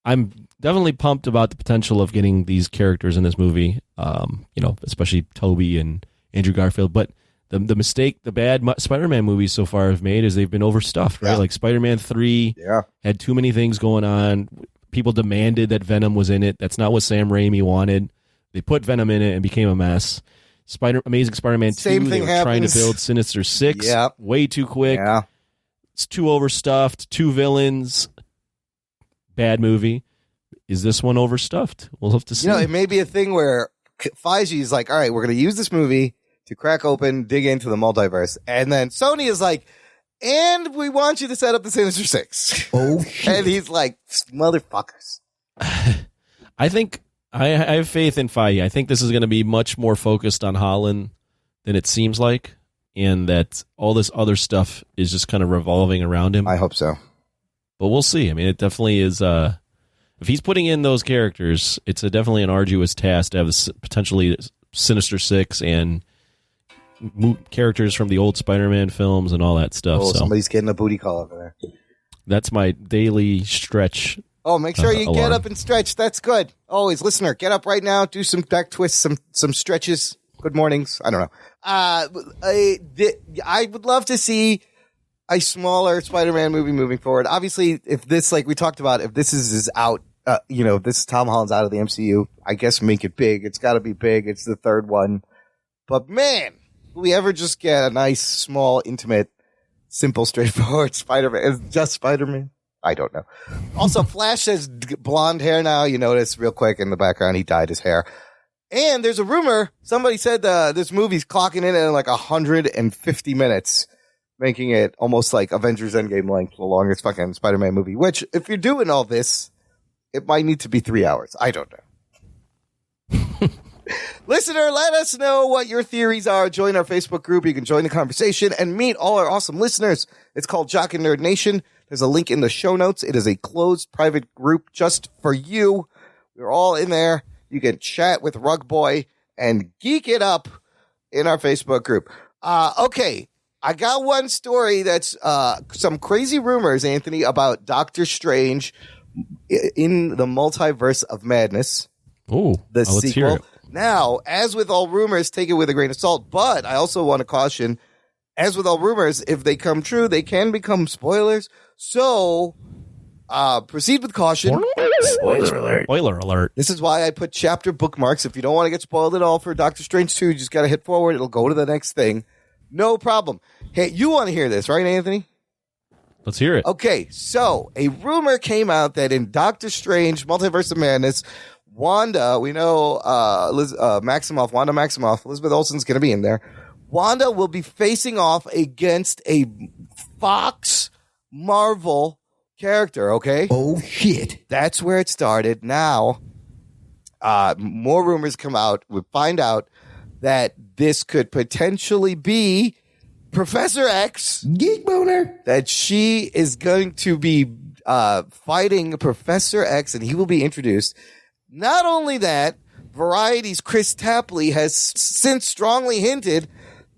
[SPEAKER 4] I'm definitely pumped about the potential of getting these characters in this movie, especially Tobey and Andrew Garfield. But the mistake the bad Spider-Man movies so far have made is they've been overstuffed, right?
[SPEAKER 1] Yeah.
[SPEAKER 4] Like Spider-Man 3 had too many things going on. People demanded that Venom was in it. That's not what Sam Raimi wanted. They put Venom in it and became a mess. Amazing Spider-Man 2,
[SPEAKER 1] Same
[SPEAKER 4] they
[SPEAKER 1] thing
[SPEAKER 4] were
[SPEAKER 1] happens.
[SPEAKER 4] trying to build Sinister 6 way too quick.
[SPEAKER 1] Yeah.
[SPEAKER 4] It's too overstuffed, two villains. Bad movie. Is this one overstuffed? We'll have to see.
[SPEAKER 1] It may be a thing where Feige is like, all right, we're going to use this movie to crack open, dig into the multiverse. And then Sony is like, and we want you to set up the Sinister Six.
[SPEAKER 5] Oh, shit.
[SPEAKER 1] And he's like, motherfuckers.
[SPEAKER 4] I think I have faith in Feige. I think this is going to be much more focused on Holland than it seems like, and that all this other stuff is just kind of revolving around him.
[SPEAKER 1] I hope so.
[SPEAKER 4] But we'll see. I mean, it definitely is. If he's putting in those characters, it's definitely an arduous task to have this potentially Sinister Six and characters from the old Spider-Man films and all that stuff.
[SPEAKER 1] Oh,
[SPEAKER 4] so
[SPEAKER 1] somebody's getting a booty call over there.
[SPEAKER 4] that's my daily stretch.
[SPEAKER 1] Oh, make sure you
[SPEAKER 4] alarm.
[SPEAKER 1] get up and stretch. That's good. Always, listener, get up right now. Do some back twists, some stretches. Good mornings. I don't know. I would love to see a smaller Spider-Man movie moving forward. Obviously, if this, like we talked about, if this is out, this is Tom Holland's out of the MCU, I guess make it big. It's got to be big. It's the third one. But man, will we ever just get a nice, small, intimate, simple, straightforward Spider-Man? Is it just Spider-Man? I don't know. Also, Flash has blonde hair now. You notice real quick in the background, he dyed his hair. And there's a rumor, somebody said this movie's clocking in at like 150 minutes, making it almost like Avengers Endgame length, the longest fucking Spider-Man movie, which if you're doing all this, it might need to be 3 hours. I don't know. Listener, let us know what your theories are. Join our Facebook group. You can join the conversation and meet all our awesome listeners. It's called Jock and Nerd Nation. There's a link in the show notes. It is a closed private group just for you. We're all in there. You can chat with Rug Boy and geek it up in our Facebook group. Okay. I got one story that's some crazy rumors, Anthony, about Doctor Strange in the Multiverse of Madness.
[SPEAKER 4] Oh,
[SPEAKER 1] the
[SPEAKER 4] let's hear
[SPEAKER 1] sequel.
[SPEAKER 4] it.
[SPEAKER 1] Now, as with all rumors, take it with a grain of salt. But I also want to caution, as with all rumors, if they come true, they can become spoilers. So proceed with caution.
[SPEAKER 2] Spoiler alert.
[SPEAKER 4] Spoiler alert.
[SPEAKER 1] This is why I put chapter bookmarks. If you don't want to get spoiled at all for Doctor Strange 2, you just got to hit forward. It'll go to the next thing. No problem. Hey, you want to hear this, right, Anthony?
[SPEAKER 4] Let's hear it.
[SPEAKER 1] Okay, so a rumor came out that in Doctor Strange, Multiverse of Madness, Wanda, we know Wanda Maximoff, Elizabeth Olsen's going to be in there. Wanda will be facing off against a Fox Marvel character, okay?
[SPEAKER 5] Oh, shit.
[SPEAKER 1] That's where it started. Now, more rumors come out. We find out that this could potentially be Professor X.
[SPEAKER 5] Geek boner.
[SPEAKER 1] That she is going to be fighting Professor X, and he will be introduced. Not only that, Variety's Chris Tapley has since strongly hinted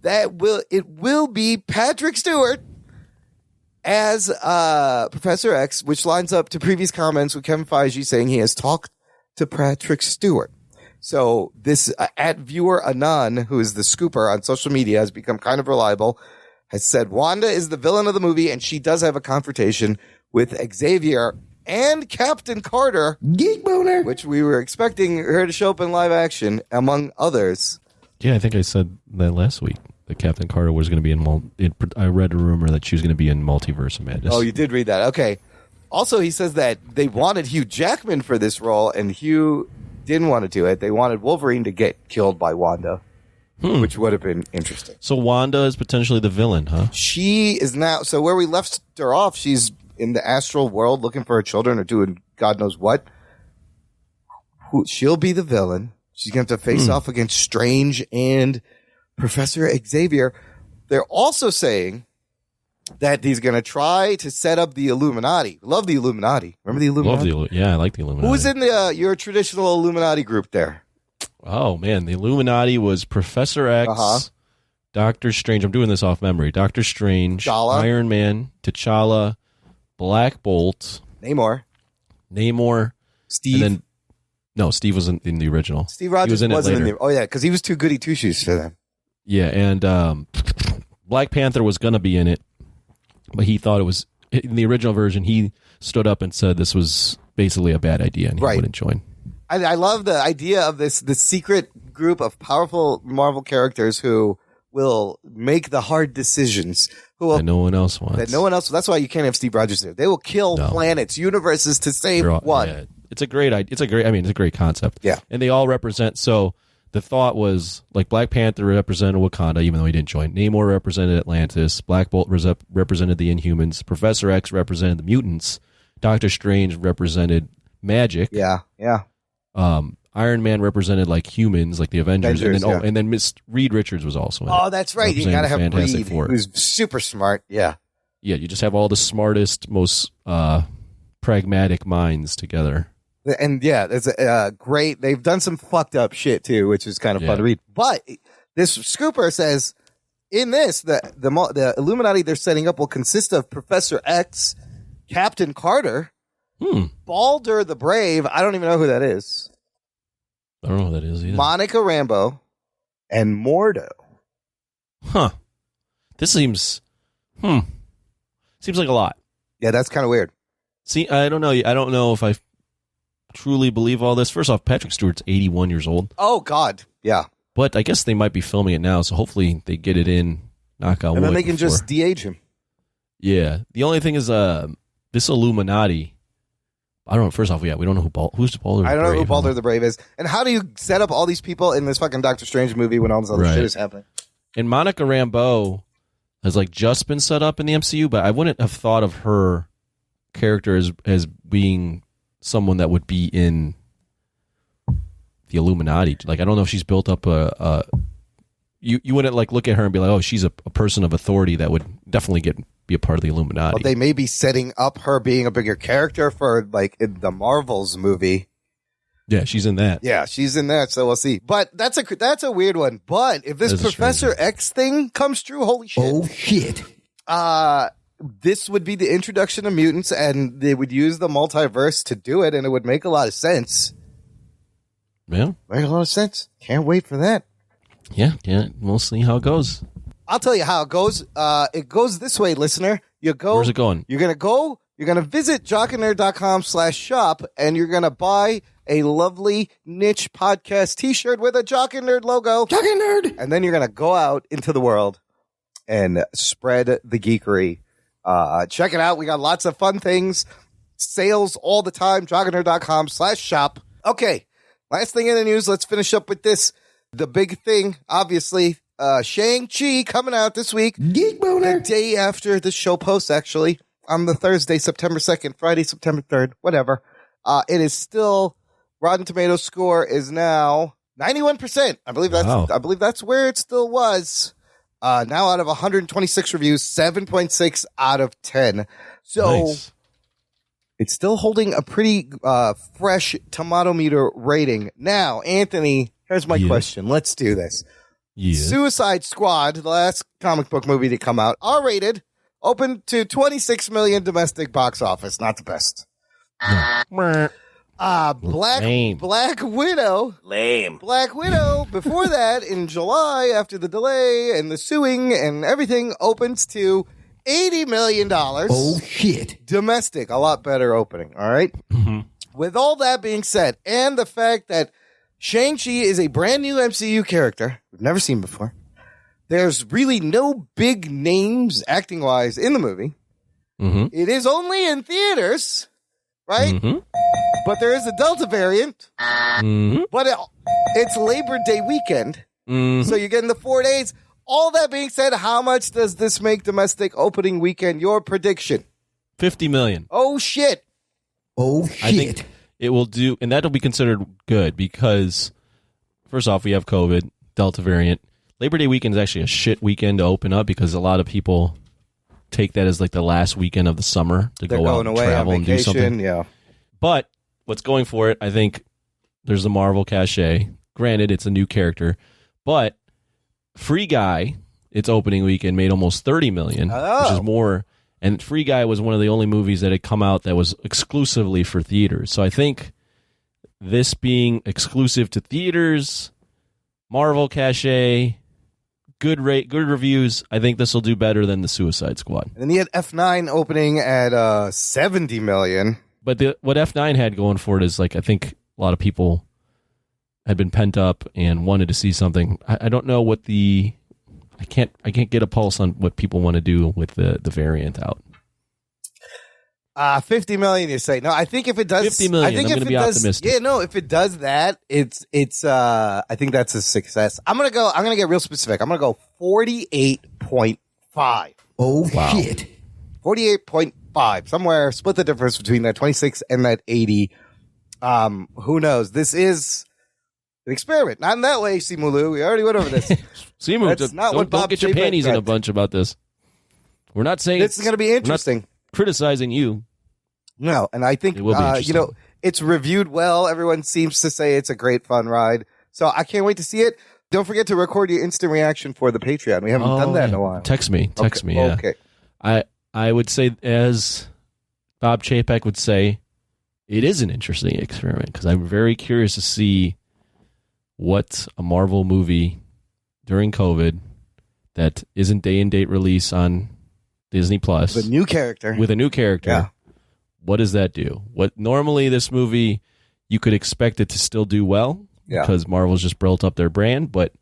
[SPEAKER 1] that it will be Patrick Stewart as Professor X, which lines up to previous comments with Kevin Feige saying he has talked to Patrick Stewart. So this at viewer Anon, who is the scooper on social media, has become kind of reliable, has said Wanda is the villain of the movie, and she does have a confrontation with Xavier and Captain Carter,
[SPEAKER 5] Geek boner.
[SPEAKER 1] which we were expecting her to show up in live action, among others.
[SPEAKER 4] Yeah, I think I said that last week. That Captain Carter was going to be in. I read a rumor that she was going to be in Multiverse of Madness.
[SPEAKER 1] Oh, you did read that. Okay. Also, he says that they wanted Hugh Jackman for this role, and Hugh didn't want to do it. They wanted Wolverine to get killed by Wanda, which would have been interesting.
[SPEAKER 4] So Wanda is potentially the villain, huh?
[SPEAKER 1] She is now, so where we left her off, she's in the astral world looking for her children or doing God knows what. She'll be the villain. She's going to have to face off against Strange and Professor Xavier. They're also saying that he's going to try to set up the Illuminati. Love the Illuminati. Remember the Illuminati?
[SPEAKER 4] Yeah, I like the Illuminati.
[SPEAKER 1] Who's in your traditional Illuminati group there?
[SPEAKER 4] Oh, man. The Illuminati was Professor X, Doctor Strange. I'm doing this off memory. Doctor Strange,
[SPEAKER 1] T'Challa.
[SPEAKER 4] Iron Man, T'Challa, Black Bolt,
[SPEAKER 1] Namor.
[SPEAKER 4] And
[SPEAKER 1] Steve.
[SPEAKER 4] then, no, Steve wasn't in the original.
[SPEAKER 1] Steve Rogers
[SPEAKER 4] He was in
[SPEAKER 1] wasn't
[SPEAKER 4] it later.
[SPEAKER 1] in the. Oh, yeah, because he was too goody two shoes for them.
[SPEAKER 4] Yeah, and Black Panther was going to be in it, but he thought it was, in the original version, he stood up and said this was basically a bad idea and he wouldn't join.
[SPEAKER 1] I love the idea of this secret group of powerful Marvel characters who will make the hard decisions. Who will,
[SPEAKER 4] that no one else wants.
[SPEAKER 1] That no one else. That's why you can't have Steve Rogers there. They will kill planets, universes to save one.
[SPEAKER 4] Yeah, it's a great idea. It's a great concept.
[SPEAKER 1] Yeah.
[SPEAKER 4] And they all represent, so the thought was, like, Black Panther represented Wakanda, even though he didn't join. Namor represented Atlantis. Black Bolt represented the Inhumans. Professor X represented the mutants. Doctor Strange represented magic.
[SPEAKER 1] Yeah.
[SPEAKER 4] Iron Man represented, like, humans, like the Avengers. And then Miss Reed Richards was also in it.
[SPEAKER 1] Oh, that's right. You got to have
[SPEAKER 4] Fantastic
[SPEAKER 1] Reed,
[SPEAKER 4] Four.
[SPEAKER 1] who's super smart. Yeah.
[SPEAKER 4] Yeah, you just have all the smartest, most pragmatic minds together.
[SPEAKER 1] And yeah, it's great. They've done some fucked up shit too, which is kind of fun to read. But this scooper says in this, the Illuminati they're setting up will consist of Professor X, Captain Carter, Baldur the Brave. I don't even know who that is.
[SPEAKER 4] I don't know who that is either.
[SPEAKER 1] Monica Rambeau and Mordo.
[SPEAKER 4] Huh. This seems like a lot.
[SPEAKER 1] Yeah, that's kind of weird.
[SPEAKER 4] See, I don't know. I don't know if I truly believe all this. First off, Patrick Stewart's 81 years old.
[SPEAKER 1] Oh, God. Yeah.
[SPEAKER 4] But I guess they might be filming it now, so hopefully they get it in, knock on wood.
[SPEAKER 1] And then they can just de-age him.
[SPEAKER 4] Yeah. The only thing is this Illuminati, I don't know. First off, we don't know who's Baldur the Brave.
[SPEAKER 1] I don't know who Baldur the Brave is. And how do you set up all these people in this fucking Doctor Strange movie when all this other shit is happening?
[SPEAKER 4] And Monica Rambeau has, like, just been set up in the MCU, but I wouldn't have thought of her character as being someone that would be in the Illuminati. Like, I don't know if she's built up you wouldn't like look at her and be like, oh, she's a person of authority that would definitely be a part of the Illuminati.
[SPEAKER 1] Well, they may be setting up her being a bigger character for like in the Marvels movie.
[SPEAKER 4] Yeah, she's in that.
[SPEAKER 1] Yeah, she's in that, so we'll see. But that's a weird one. But if this Professor X thing comes true, holy shit.
[SPEAKER 5] Oh, shit.
[SPEAKER 1] This would be the introduction of mutants, and they would use the multiverse to do it, and it would make a lot of sense.
[SPEAKER 4] Yeah.
[SPEAKER 1] Make a lot of sense. Can't wait for that.
[SPEAKER 4] Yeah, we'll see how it goes.
[SPEAKER 1] I'll tell you how it goes. It goes this way, listener.
[SPEAKER 4] Where's it going?
[SPEAKER 1] You're going to visit jockandnerd.com/shop, and you're going to buy a lovely niche podcast t-shirt with a Jock and Nerd logo.
[SPEAKER 5] Jock and Nerd.
[SPEAKER 1] And then you're going to go out into the world and spread the geekery. Check it out. We got lots of fun things. Sales all the time. jockandnerd.com/shop. Okay. Last thing in the news. Let's finish up with this. The big thing, obviously, Shang-Chi coming out this week.
[SPEAKER 5] Geek Boner.
[SPEAKER 1] The day after the show posts, actually, on the Thursday, September 2nd, Friday, September 3rd, whatever. It is still, Rotten Tomatoes score is now 91%. I believe that's where it still was. Now out of 126 reviews, 7.6 out of 10. So
[SPEAKER 4] Nice.
[SPEAKER 1] It's still holding a pretty fresh tomato meter rating. Now, Anthony, here's my question. Let's do this.
[SPEAKER 4] Yeah.
[SPEAKER 1] Suicide Squad, the last comic book movie to come out, R-rated, opened to 26 million domestic box office. Not the best.
[SPEAKER 4] Lame.
[SPEAKER 1] Black Widow.
[SPEAKER 2] Lame.
[SPEAKER 1] Black Widow, before that, in July, after the delay and the suing and everything, opens to $80 million.
[SPEAKER 5] Oh, shit.
[SPEAKER 1] Domestic, a lot better opening, all right?
[SPEAKER 4] Mm-hmm.
[SPEAKER 1] With all that being said, and the fact that Shang-Chi is a brand new MCU character we've never seen before, there's really no big names acting-wise in the movie.
[SPEAKER 4] Mm-hmm.
[SPEAKER 1] It is only in theaters, right?
[SPEAKER 4] Mm-hmm.
[SPEAKER 1] But there is a Delta variant.
[SPEAKER 4] Mm-hmm.
[SPEAKER 1] But it's Labor Day weekend,
[SPEAKER 4] Mm-hmm.
[SPEAKER 1] so you're getting the 4 days. All that being said, how much does this make domestic opening weekend? Your prediction?
[SPEAKER 4] 50 million.
[SPEAKER 1] Oh, shit.
[SPEAKER 5] Oh, shit.
[SPEAKER 4] I think it will do, and that'll be considered good because, first off, we have COVID, Delta variant. Labor Day weekend is actually a shit weekend to open up because a lot of people take that as like the last weekend of the summer to
[SPEAKER 1] They're
[SPEAKER 4] go out
[SPEAKER 1] going
[SPEAKER 4] and
[SPEAKER 1] away
[SPEAKER 4] travel
[SPEAKER 1] on
[SPEAKER 4] and do
[SPEAKER 1] vacation.
[SPEAKER 4] something.
[SPEAKER 1] Yeah.
[SPEAKER 4] But what's going for it, I think there's the Marvel cachet. Granted, it's a new character, but Free Guy, its opening weekend made almost 30 million, which is more. And Free Guy was one of the only movies that had come out that was exclusively for theaters. So I think this being exclusive to theaters, Marvel cachet, good reviews, I think this will do better than the Suicide Squad.
[SPEAKER 1] And then you had F9 opening at 70 million.
[SPEAKER 4] But what F9 had going for it is, like, I think a lot of people had been pent up and wanted to see something. I don't know what I can't get a pulse on what people want to do with the variant out.
[SPEAKER 1] 50 million, you say? No, I think if it does
[SPEAKER 4] 50 million,
[SPEAKER 1] I think
[SPEAKER 4] I'm
[SPEAKER 1] if
[SPEAKER 4] gonna
[SPEAKER 1] it
[SPEAKER 4] be
[SPEAKER 1] does,
[SPEAKER 4] optimistic.
[SPEAKER 1] Yeah, no, if it does that, it's I think that's a success. I'm gonna get real specific. I'm gonna go 48.5.
[SPEAKER 5] Oh,
[SPEAKER 4] Wow.
[SPEAKER 5] shit.
[SPEAKER 1] 48.5. Somewhere, split the difference between that 26 and that 80. Who knows? This is an experiment. Not in that way, Simulu. We already went over this.
[SPEAKER 4] Simu,
[SPEAKER 1] That's not what
[SPEAKER 4] don't
[SPEAKER 1] Bob
[SPEAKER 4] get your
[SPEAKER 1] Chapek
[SPEAKER 4] panties in a
[SPEAKER 1] meant.
[SPEAKER 4] bunch about this. We're not saying
[SPEAKER 1] This is going to be interesting.
[SPEAKER 4] We're not criticizing you.
[SPEAKER 1] No, and I think,
[SPEAKER 4] It will be interesting.
[SPEAKER 1] it's reviewed well. Everyone seems to say it's a great fun ride. So I can't wait to see it. Don't forget to record your instant reaction for the Patreon. We haven't done that in a while.
[SPEAKER 4] Text me.
[SPEAKER 1] Okay.
[SPEAKER 4] Yeah.
[SPEAKER 1] Okay.
[SPEAKER 4] I would say, as Bob Chapek would say, it is an interesting experiment because I'm very curious to see what a Marvel movie during COVID that isn't day and date release on Disney Plus
[SPEAKER 1] The new character.
[SPEAKER 4] with a new character.
[SPEAKER 1] Yeah.
[SPEAKER 4] What does that do? What normally this movie you could expect it to still do well
[SPEAKER 1] Yeah.
[SPEAKER 4] because Marvel's just built up their brand, but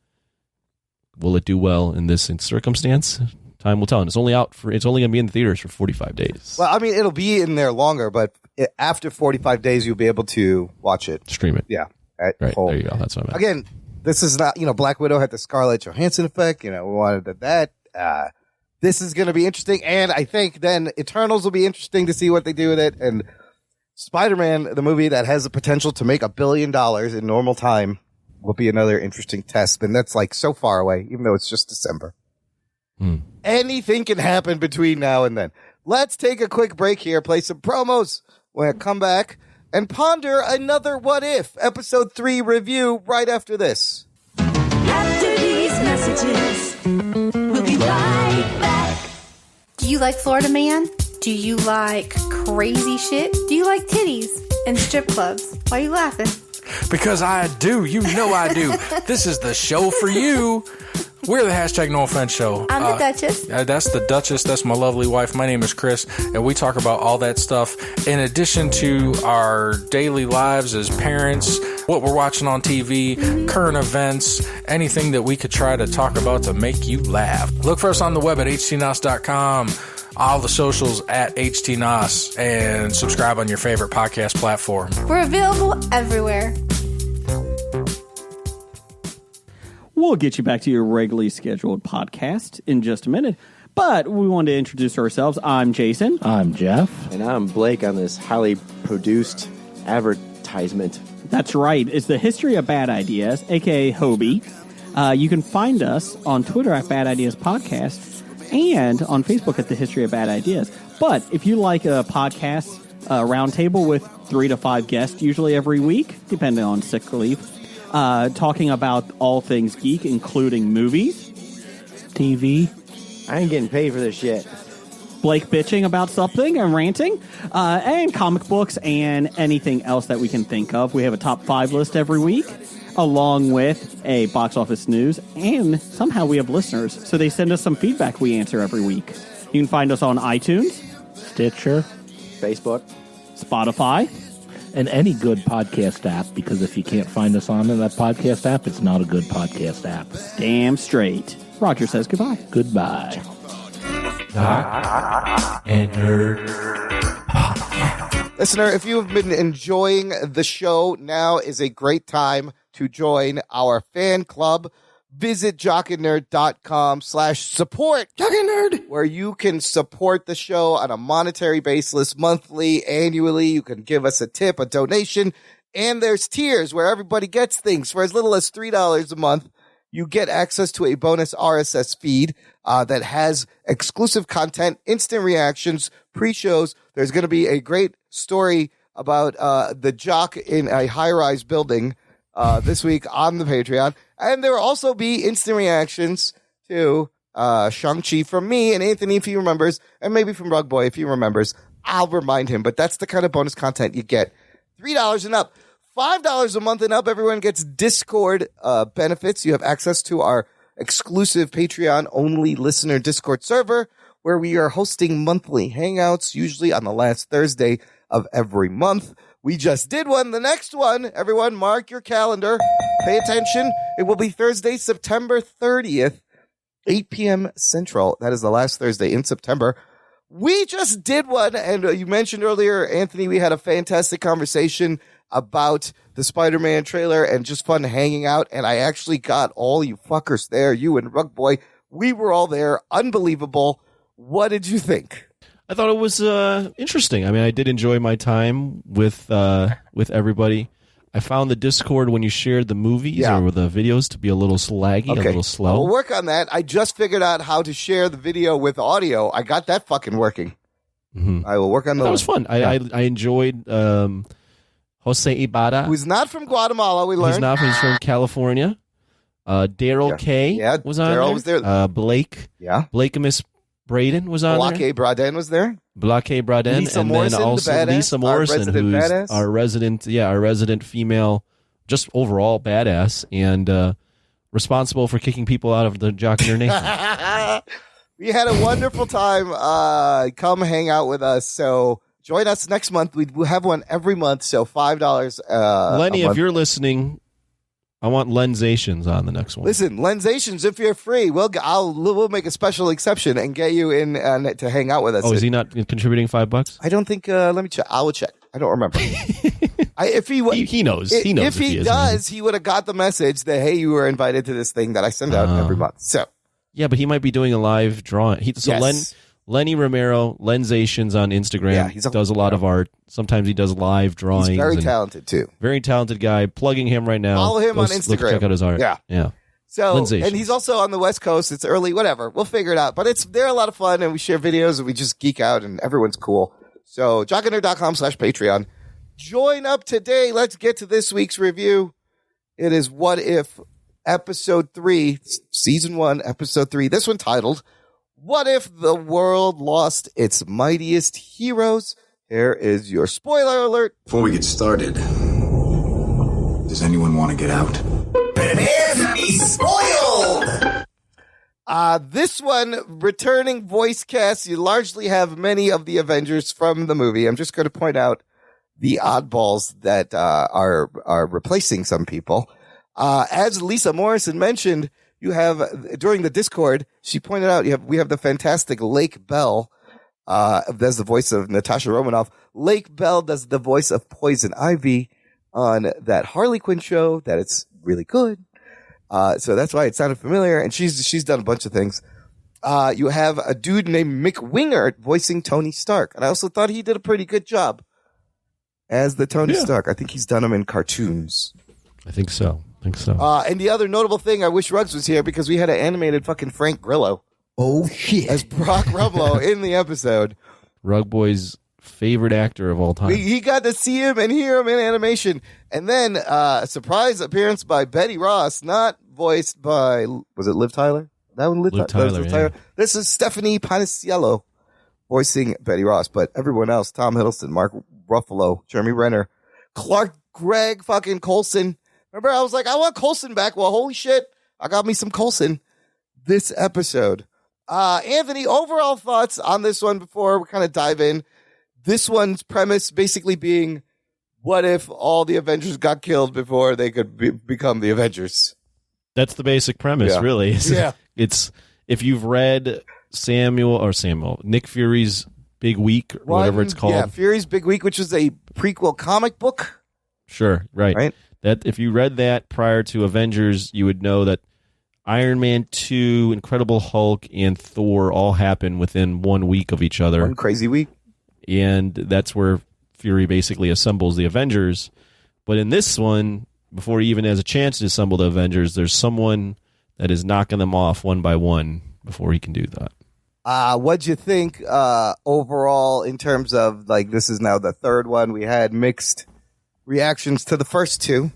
[SPEAKER 4] will it do well in this circumstance? Time will tell. And it's only going to be in the theaters for 45 days.
[SPEAKER 1] Well, I mean, it'll be in there longer, but after 45 days, you'll be able to watch it.
[SPEAKER 4] Stream it.
[SPEAKER 1] Yeah. At
[SPEAKER 4] Right.
[SPEAKER 1] home.
[SPEAKER 4] There you go. That's what I meant.
[SPEAKER 1] Again, this is not, Black Widow had the Scarlett Johansson effect. We wanted that. This is going to be interesting. And I think then Eternals will be interesting to see what they do with it. And Spider-Man, the movie that has the potential to make $1 billion in normal time, will be another interesting test. And that's like so far away, even though it's just December. Anything can happen between now and then. Let's take a quick break here, play some promos. When I come back and ponder another What If Episode 3 review right after this.
[SPEAKER 3] After these messages, we'll be right back.
[SPEAKER 6] Do you like Florida Man? Do you like crazy shit? Do you like titties and strip clubs? Why are you laughing?
[SPEAKER 7] Because I do. You know I do. This is the show for you. We're the hashtag No Offense Show.
[SPEAKER 6] I'm the Duchess.
[SPEAKER 7] That's the Duchess. That's my lovely wife. My name is Chris, and we talk about all that stuff in addition to our daily lives as parents, what we're watching on TV, current events, anything that we could try to talk about to make you laugh. Look for us on the web at htnos.com, all the socials at htnos, and subscribe on your favorite podcast platform.
[SPEAKER 6] We're available everywhere.
[SPEAKER 8] We'll get you back to your regularly scheduled podcast in just a minute. But we wanted to introduce ourselves. I'm Jason.
[SPEAKER 9] I'm Jeff.
[SPEAKER 10] And I'm Blake on this highly produced advertisement.
[SPEAKER 8] That's right. It's the History of Bad Ideas, a.k.a. Hobie. You can find us on Twitter at Bad Ideas Podcast and on Facebook at the History of Bad Ideas. But if you like a podcast roundtable with 3 to 5 guests, usually every week, depending on sick leave, talking about all things geek, including movies, TV.
[SPEAKER 10] I ain't getting paid for this shit.
[SPEAKER 8] Blake bitching about something and ranting, and comic books and anything else that we can think of. We have a top 5 list every week, along with a box office news, and somehow we have listeners, so they send us some feedback we answer every week. You can find us on iTunes,
[SPEAKER 9] Stitcher,
[SPEAKER 10] Facebook,
[SPEAKER 8] Spotify,
[SPEAKER 9] and any good podcast app, because if you can't find us on that podcast app, it's not a good podcast app.
[SPEAKER 8] Damn straight. Roger says goodbye.
[SPEAKER 9] Goodbye.
[SPEAKER 4] And nerd.
[SPEAKER 1] Listener, if you have been enjoying the show, now is a great time to join our fan club. Visit jockandnerd.com/support, where you can support the show on a monetary basis, monthly, annually. You can give us a tip, a donation, and there's tiers where everybody gets things. For as little as $3 a month, you get access to a bonus RSS feed that has exclusive content, instant reactions, pre-shows. There's going to be a great story about the jock in a high-rise building this week on the Patreon. And there will also be instant reactions to Shang-Chi from me and Anthony, if he remembers, and maybe from Rug Boy, if he remembers. I'll remind him, but that's the kind of bonus content you get. $3 and up. $5 a month and up, everyone gets Discord benefits. You have access to our exclusive Patreon-only listener Discord server, where we are hosting monthly hangouts, usually on the last Thursday of every month. We just did one. The next one, everyone, mark your calendar. Pay attention. It will be Thursday, September 30th, 8 p.m. Central. That is the last Thursday in September. We just did one, and you mentioned earlier, Anthony, we had a fantastic conversation about the Spider-Man trailer and just fun hanging out, and I actually got all you fuckers there, you and Rug Boy. We were all there. Unbelievable. What did you think?
[SPEAKER 4] I thought it was interesting. I mean, I did enjoy my time with everybody. I found the Discord when you shared the movies or the videos to be a little slaggy, a little slow.
[SPEAKER 1] We'll work on that. I just figured out how to share the video with audio. I got that fucking working.
[SPEAKER 4] Mm-hmm.
[SPEAKER 1] I will work on that.
[SPEAKER 4] That was fun. I enjoyed Jose Ibarra.
[SPEAKER 1] Who's not from Guatemala, we learned.
[SPEAKER 4] He's from California. Daryl K. was on
[SPEAKER 1] Daryl
[SPEAKER 4] there.
[SPEAKER 1] was there.
[SPEAKER 4] Blake.
[SPEAKER 1] Yeah.
[SPEAKER 4] Blakemus Braden was on there.
[SPEAKER 1] Blake Braden was there.
[SPEAKER 4] Blake Braden.
[SPEAKER 1] Lisa
[SPEAKER 4] and
[SPEAKER 1] Morrison,
[SPEAKER 4] then also
[SPEAKER 1] the badass,
[SPEAKER 4] Lisa Morrison, who's our resident female, just overall badass, and responsible for kicking people out of the Jock and Nerd Nation.
[SPEAKER 1] We had a wonderful time. Come hang out with us. So join us next month. We will have one every month. So $5.
[SPEAKER 4] Lenny, if you're listening, I want Lensations on the next one.
[SPEAKER 1] Listen, Lensations, if you're free, we'll make a special exception and get you in to hang out with us.
[SPEAKER 4] Oh, is he not contributing $5?
[SPEAKER 1] I don't think. Let me check. I will check. I don't remember. If he
[SPEAKER 4] knows. He knows.
[SPEAKER 1] If he does, he would have got the message that, hey, you were invited to this thing that I send out every month. So
[SPEAKER 4] yeah, but he might be doing a live drawing. Lenny Romero, Lensations on Instagram.
[SPEAKER 1] Yeah,
[SPEAKER 4] does a lot of art. Sometimes he does live drawings.
[SPEAKER 1] He's very
[SPEAKER 4] and
[SPEAKER 1] talented, too.
[SPEAKER 4] Very talented guy. Plugging him right now.
[SPEAKER 1] Follow him
[SPEAKER 4] Go
[SPEAKER 1] on
[SPEAKER 4] look,
[SPEAKER 1] Instagram.
[SPEAKER 4] check out his art.
[SPEAKER 1] Yeah. So,
[SPEAKER 4] Lensations.
[SPEAKER 1] and he's also on the West Coast. It's early, whatever. We'll figure it out. But they're a lot of fun, and we share videos, and we just geek out, and everyone's cool. So, jockandnerd.com/Patreon. Join up today. Let's get to this week's review. It is What If, Episode 3, Season 1, Episode 3. This one titled, What If the World Lost Its Mightiest Heroes? Here is your spoiler alert.
[SPEAKER 11] Before we get started, does anyone want to get out?
[SPEAKER 1] Prepare to be spoiled! This one, returning voice cast, you largely have many of the Avengers from the movie. I'm just going to point out the oddballs that are replacing some people. As Lisa Morrison mentioned, you have, during the Discord, she pointed out we have the fantastic Lake Bell, does the voice of Natasha Romanoff. Lake Bell does the voice of Poison Ivy on that Harley Quinn show that it's really good. So that's why it sounded familiar. And she's done a bunch of things. You have a dude named Mick Wingert voicing Tony Stark. And I also thought he did a pretty good job as the Tony Stark. I think he's done them in cartoons.
[SPEAKER 4] I think so.
[SPEAKER 1] And the other notable thing, I wish Ruggs was here because we had an animated fucking Frank Grillo.
[SPEAKER 5] Oh, shit.
[SPEAKER 1] As Brock Rumlow in the episode.
[SPEAKER 4] Rug Boy's favorite actor of all time.
[SPEAKER 1] He got to see him and hear him in animation. And then a surprise appearance by Betty Ross, not voiced by, was it Liv Tyler? That one, Liv Tyler.
[SPEAKER 4] Yeah.
[SPEAKER 1] This is Stephanie Paniciello voicing Betty Ross, but everyone else, Tom Hiddleston, Mark Ruffalo, Jeremy Renner, Clark Gregg, fucking Coulson. Remember, I was like, I want Coulson back. Well, holy shit, I got me some Coulson this episode. Anthony, overall thoughts on this one before we kind of dive in. This one's premise basically being, what if all the Avengers got killed before they could become the Avengers?
[SPEAKER 4] That's the basic premise, really.
[SPEAKER 1] Yeah.
[SPEAKER 4] It's, if you've read Nick Fury's Big Week, or whatever it's called.
[SPEAKER 1] Yeah, Fury's Big Week, which is a prequel comic book.
[SPEAKER 4] Sure, right. That if you read that prior to Avengers, you would know that Iron Man 2, Incredible Hulk, and Thor all happen within 1 week of each other.
[SPEAKER 1] One crazy week.
[SPEAKER 4] And that's where Fury basically assembles the Avengers. But in this one, before he even has a chance to assemble the Avengers, there's someone that is knocking them off one by one before he can do that.
[SPEAKER 1] What'd you think overall in terms of, like, this is now the third one? We had mixed reactions to the first two.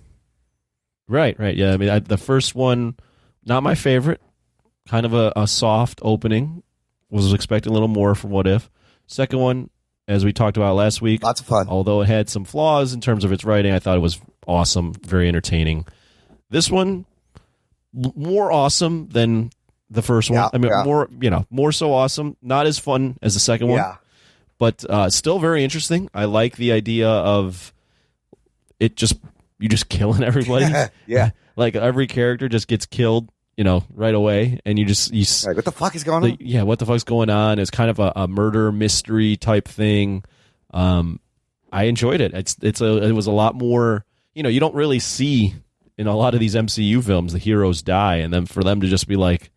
[SPEAKER 4] Right. Yeah, I mean, the first one, not my favorite. Kind of a soft opening. Was expecting a little more from What If. Second one, as we talked about last week.
[SPEAKER 1] Lots of fun.
[SPEAKER 4] Although it had some flaws in terms of its writing, I thought it was awesome, very entertaining. This one, more awesome than the first one. More so awesome. Not as fun as the second one.
[SPEAKER 1] Yeah.
[SPEAKER 4] But still very interesting. I like the idea of you just killing everybody.
[SPEAKER 1] Yeah.
[SPEAKER 4] Like every character just gets killed, right away, and you
[SPEAKER 1] like, what the fuck is going on?
[SPEAKER 4] What the fuck's going on? It's kind of a murder mystery type thing. I enjoyed it. It was a lot more. You don't really see in a lot of these MCU films the heroes die, and then for them to just be like,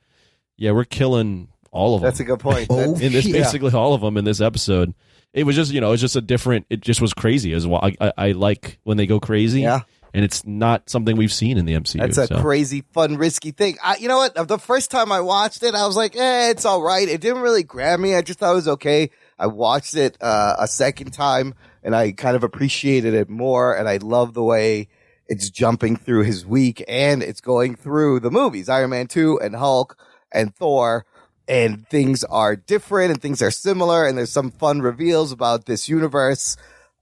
[SPEAKER 4] yeah, we're killing all of them.
[SPEAKER 1] That's a good point.
[SPEAKER 4] Basically all of them in this episode. It was just, it's just a different. It just was crazy as well. I like when they go crazy.
[SPEAKER 1] Yeah.
[SPEAKER 4] And it's not something we've seen in the MCU.
[SPEAKER 1] That's a crazy, fun, risky thing. You know what? The first time I watched it, I was like, it's all right. It didn't really grab me. I just thought it was okay. I watched it a second time, and I kind of appreciated it more, and I love the way it's jumping through his week, and it's going through the movies, Iron Man 2 and Hulk and Thor, and things are different, and things are similar, and there's some fun reveals about this universe.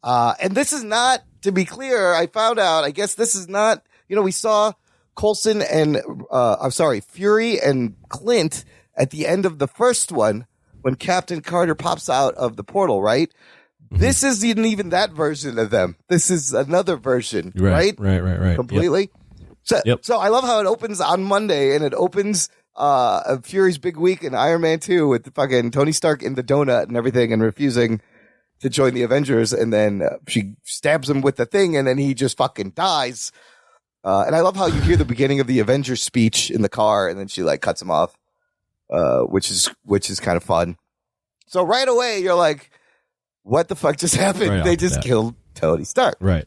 [SPEAKER 1] And this is not, to be clear, I found out, I guess this is not, we saw Coulson and, Fury and Clint at the end of the first one when Captain Carter pops out of the portal, right? Mm-hmm. This isn't even that version of them. This is another version, right?
[SPEAKER 4] Right.
[SPEAKER 1] Completely.
[SPEAKER 4] Yep.
[SPEAKER 1] So I love how it opens on Monday, and it opens Fury's Big Week in Iron Man 2 with fucking Tony Stark in the donut and everything and refusing to join the Avengers, and then she stabs him with the thing, and then he just fucking dies. And I love how you hear the beginning of the Avengers speech in the car, and then she like cuts him off, which is kind of fun. So right away, you're like, what the fuck just happened?
[SPEAKER 4] Right
[SPEAKER 1] They
[SPEAKER 4] off the
[SPEAKER 1] just
[SPEAKER 4] bat.
[SPEAKER 1] killed Tony Stark.
[SPEAKER 4] Right.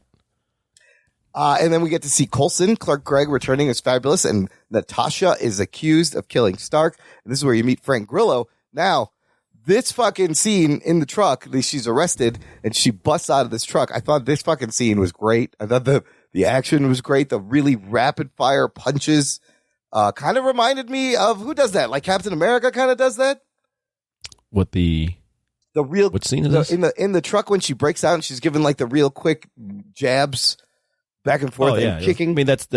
[SPEAKER 1] And then we get to see Coulson, Clark Gregg, returning as Fabulous, and Natasha is accused of killing Stark. And this is where you meet Frank Grillo. Now, this fucking scene in the truck, she's arrested, and she busts out of this truck. I thought this fucking scene was great. I thought the action was great. The really rapid-fire punches kind of reminded me of, who does that? Like Captain America kind of does that?
[SPEAKER 4] What scene is this?
[SPEAKER 1] In the truck when she breaks out and she's given like the real quick jabs back and forth and kicking.
[SPEAKER 4] I mean, that's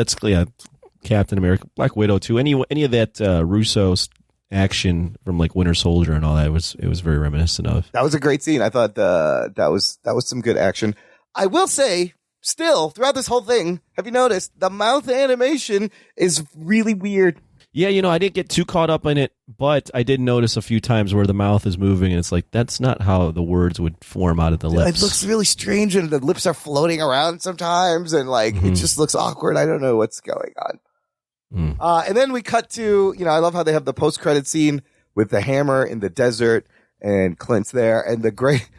[SPEAKER 4] Captain America, Black Widow too. Any of that Russo action from like Winter Soldier and all that it was very reminiscent of.
[SPEAKER 1] That was a great scene. I thought that was some good action. I will say, still throughout this whole thing, have you noticed the mouth animation is really weird?
[SPEAKER 4] Yeah, I didn't get too caught up in it, but I did notice a few times where the mouth is moving, and it's like, that's not how the words would form out of the lips.
[SPEAKER 1] It looks really strange, and the lips are floating around sometimes, and like it just looks awkward. I don't know what's going on. And then we cut to, I love how they have the post-credit scene with the hammer in the desert, and Clint's there, and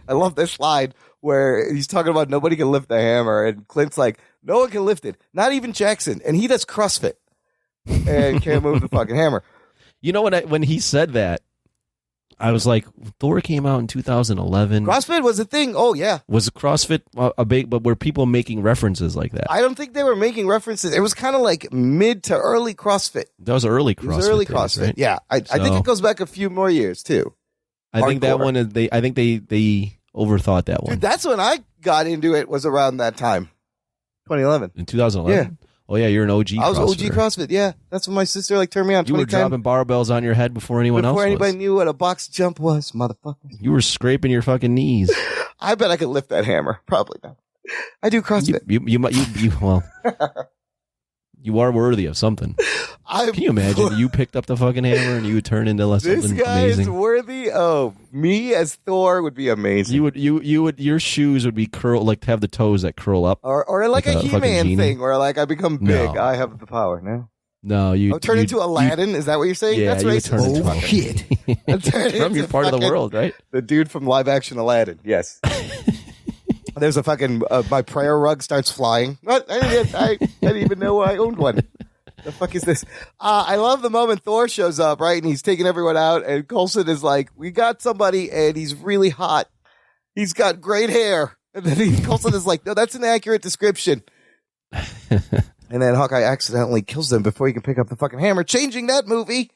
[SPEAKER 1] I love this slide where he's talking about nobody can lift the hammer, and Clint's like, no one can lift it, not even Jackson, and he does CrossFit. And can't move the fucking hammer.
[SPEAKER 4] You know what? When he said that, I was like, Thor came out in 2011.
[SPEAKER 1] CrossFit was a thing. Oh yeah,
[SPEAKER 4] was CrossFit a big? But were people making references like that?
[SPEAKER 1] I don't think they were making references. It was kind of like mid to early CrossFit.
[SPEAKER 4] That was early CrossFit.
[SPEAKER 1] It was early CrossFit.
[SPEAKER 4] Right?
[SPEAKER 1] Yeah, I think it goes back a few more years too.
[SPEAKER 4] I think that one. I think they overthought that one.
[SPEAKER 1] Dude, that's when I got into it. Was around that time, 2011.
[SPEAKER 4] In 2011. Yeah. Oh yeah, you're an OG.
[SPEAKER 1] I was OG CrossFit. Yeah, that's when my sister turned me on.
[SPEAKER 4] You were dropping barbells on your head before anyone else.
[SPEAKER 1] Before anybody knew what a box jump was, motherfucker.
[SPEAKER 4] You were scraping your fucking knees.
[SPEAKER 1] I bet I could lift that hammer. Probably not. I do CrossFit.
[SPEAKER 4] Well, you are worthy of something. Can you imagine you picked up the fucking hammer and you would turn into something amazing?
[SPEAKER 1] This guy is worthy of me as Thor would be amazing.
[SPEAKER 4] You would your shoes would be curl, like have the toes that curl up,
[SPEAKER 1] or like a He-Man thing where like I become big. No. I have the power now.
[SPEAKER 4] No, you
[SPEAKER 1] turn into Aladdin. Is that what you're saying?
[SPEAKER 4] Yeah,
[SPEAKER 1] that's racist.
[SPEAKER 5] Shit!
[SPEAKER 4] From your part of the world, right?
[SPEAKER 1] The dude from live action Aladdin. Yes. There's a fucking my prayer rug starts flying. What? I didn't even know I owned one. The fuck is this? I love the moment Thor shows up, right? And he's taking everyone out, and Coulson is like, we got somebody, and he's really hot. He's got great hair. And then Coulson is like, no, that's an accurate description. And then Hawkeye accidentally kills them before he can pick up the fucking hammer, changing that movie,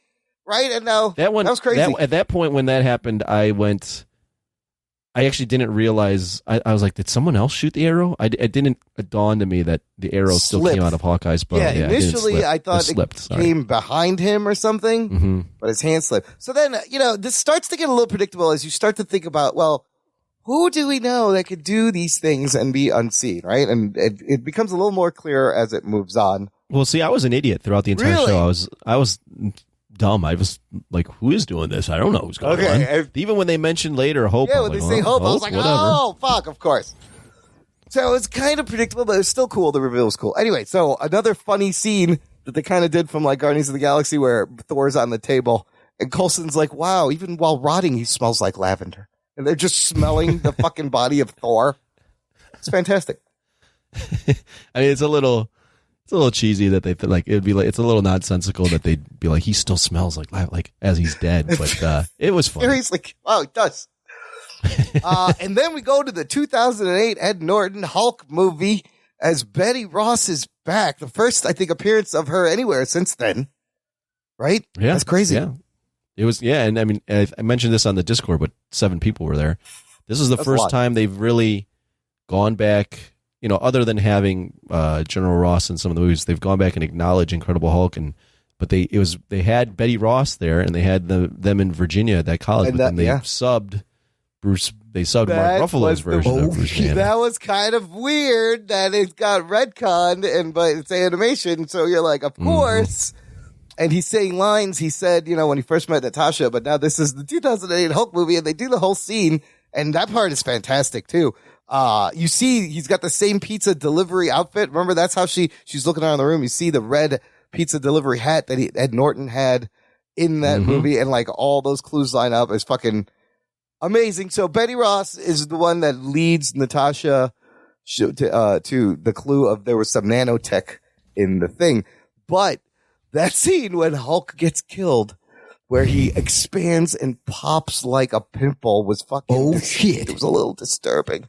[SPEAKER 1] right? And now, that was crazy.
[SPEAKER 4] At that point when that happened, I actually didn't realize. I was like, did someone else shoot the arrow? It didn't dawn to me that the arrow still came out of Hawkeye's bow.
[SPEAKER 1] Yeah, initially I thought
[SPEAKER 4] it
[SPEAKER 1] came behind him or something, but his hand slipped. So then, this starts to get a little predictable as you start to think about, well, who do we know that could do these things and be unseen, right? And it becomes a little more clear as it moves on.
[SPEAKER 4] Well, see, I was an idiot throughout the entire show. I was dumb. I was like, who is doing this? I don't know who's going on. Even when they mentioned later Hope.
[SPEAKER 1] Yeah, when they say Hope, I was like,
[SPEAKER 4] whatever.
[SPEAKER 1] Oh, fuck, of course. So it's kind of predictable, but it's still cool. The reveal was cool. Anyway, so another funny scene that they kind of did from like Guardians of the Galaxy where Thor's on the table and Coulson's like, wow, even while rotting, he smells like lavender. And they're just smelling the fucking body of Thor. It's fantastic.
[SPEAKER 4] I mean, it's a little cheesy that they like. It'd be like it's a little nonsensical that they'd be like, he still smells like as he's dead. But it was fun.
[SPEAKER 1] Seriously, wow, it does. And then we go to the 2008 Ed Norton Hulk movie as Betty Ross is back. The first, I think, appearance of her anywhere since then. Right?
[SPEAKER 4] Yeah,
[SPEAKER 1] that's crazy.
[SPEAKER 4] Yeah. It was, yeah, and I mean, I mentioned this on the Discord, but 7 people were there. This is the first time they've really gone back, other than having General Ross in some of the movies, they've gone back and acknowledged Incredible Hulk, but they had Betty Ross there, and they had them in Virginia at that college, but then they subbed Bruce. They subbed Mark Ruffalo's version of Bruce Banner.
[SPEAKER 1] That was kind of weird that it got retconned, but it's animation, so you're like, of course. And he's saying lines he said, when he first met Natasha, but now this is the 2008 Hulk movie, and they do the whole scene, and that part is fantastic, too. You see he's got the same pizza delivery outfit. Remember, that's how she's looking around the room. You see the red pizza delivery hat that Ed Norton had in that movie, and like all those clues line up as fucking amazing. So Betty Ross is the one that leads Natasha to the clue of there was some nanotech in the thing. But that scene when Hulk gets killed, where he expands and pops like a pimple, was fucking...
[SPEAKER 5] Oh, shit.
[SPEAKER 1] It was a little disturbing.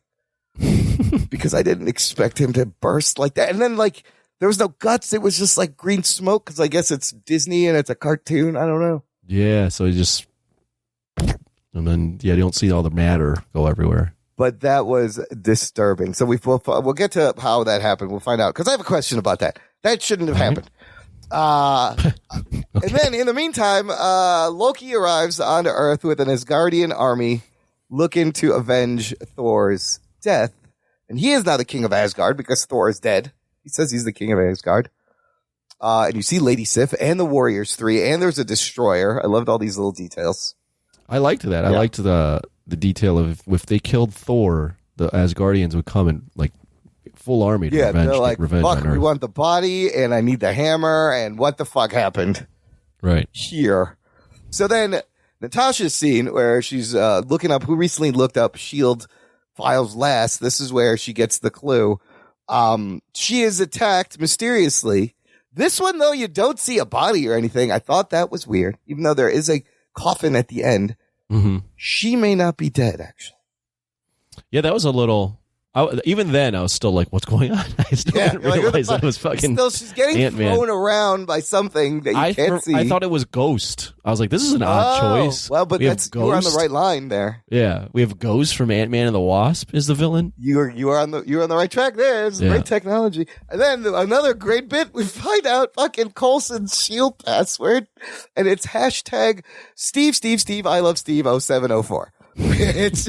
[SPEAKER 1] Because I didn't expect him to burst like that. And then, like, there was no guts. It was just, like, green smoke, because I guess it's Disney and it's a cartoon. I don't know.
[SPEAKER 4] Yeah, so he just... And then, you don't see all the matter go everywhere.
[SPEAKER 1] But that was disturbing. So we'll get to how that happened. We'll find out. Because I have a question about that. That shouldn't have happened. And then in the meantime, Loki arrives onto Earth with an Asgardian army looking to avenge Thor's death. And he is now the king of Asgard because Thor is dead. He says he's the king of Asgard. And you see Lady Sif and the Warriors 3, and there's a destroyer. I loved all these little details.
[SPEAKER 4] I liked that. Yeah. I liked the detail of if they killed Thor, the Asgardians would come in like full army to
[SPEAKER 1] they're like,
[SPEAKER 4] revenge
[SPEAKER 1] fuck,
[SPEAKER 4] on Earth.
[SPEAKER 1] we want the body, and I need the hammer, and what the fuck happened here? So then Natasha's scene where she's looking up, who recently looked up S.H.I.E.L.D. files last. This is where she gets the clue. She is attacked mysteriously. This one, though, you don't see a body or anything. I thought that was weird, even though there is a coffin at the end.
[SPEAKER 4] Mm-hmm.
[SPEAKER 1] She may not be dead, actually.
[SPEAKER 4] Yeah, that was a little... even then, I was still like, what's going on? I still didn't realize that was fucking
[SPEAKER 1] she's getting
[SPEAKER 4] Ant-Man.
[SPEAKER 1] thrown around by something that you can't see.
[SPEAKER 4] I thought it was Ghost. I was like, this is an odd choice.
[SPEAKER 1] Well, but you were on the right line there.
[SPEAKER 4] Yeah, we have Ghost from Ant-Man and the Wasp is the villain.
[SPEAKER 1] You are on the right track there. It's great technology. And then another great bit, we find out fucking Coulson's S.H.I.E.L.D. password, and it's hashtag Steve, I love Steve 0704. It's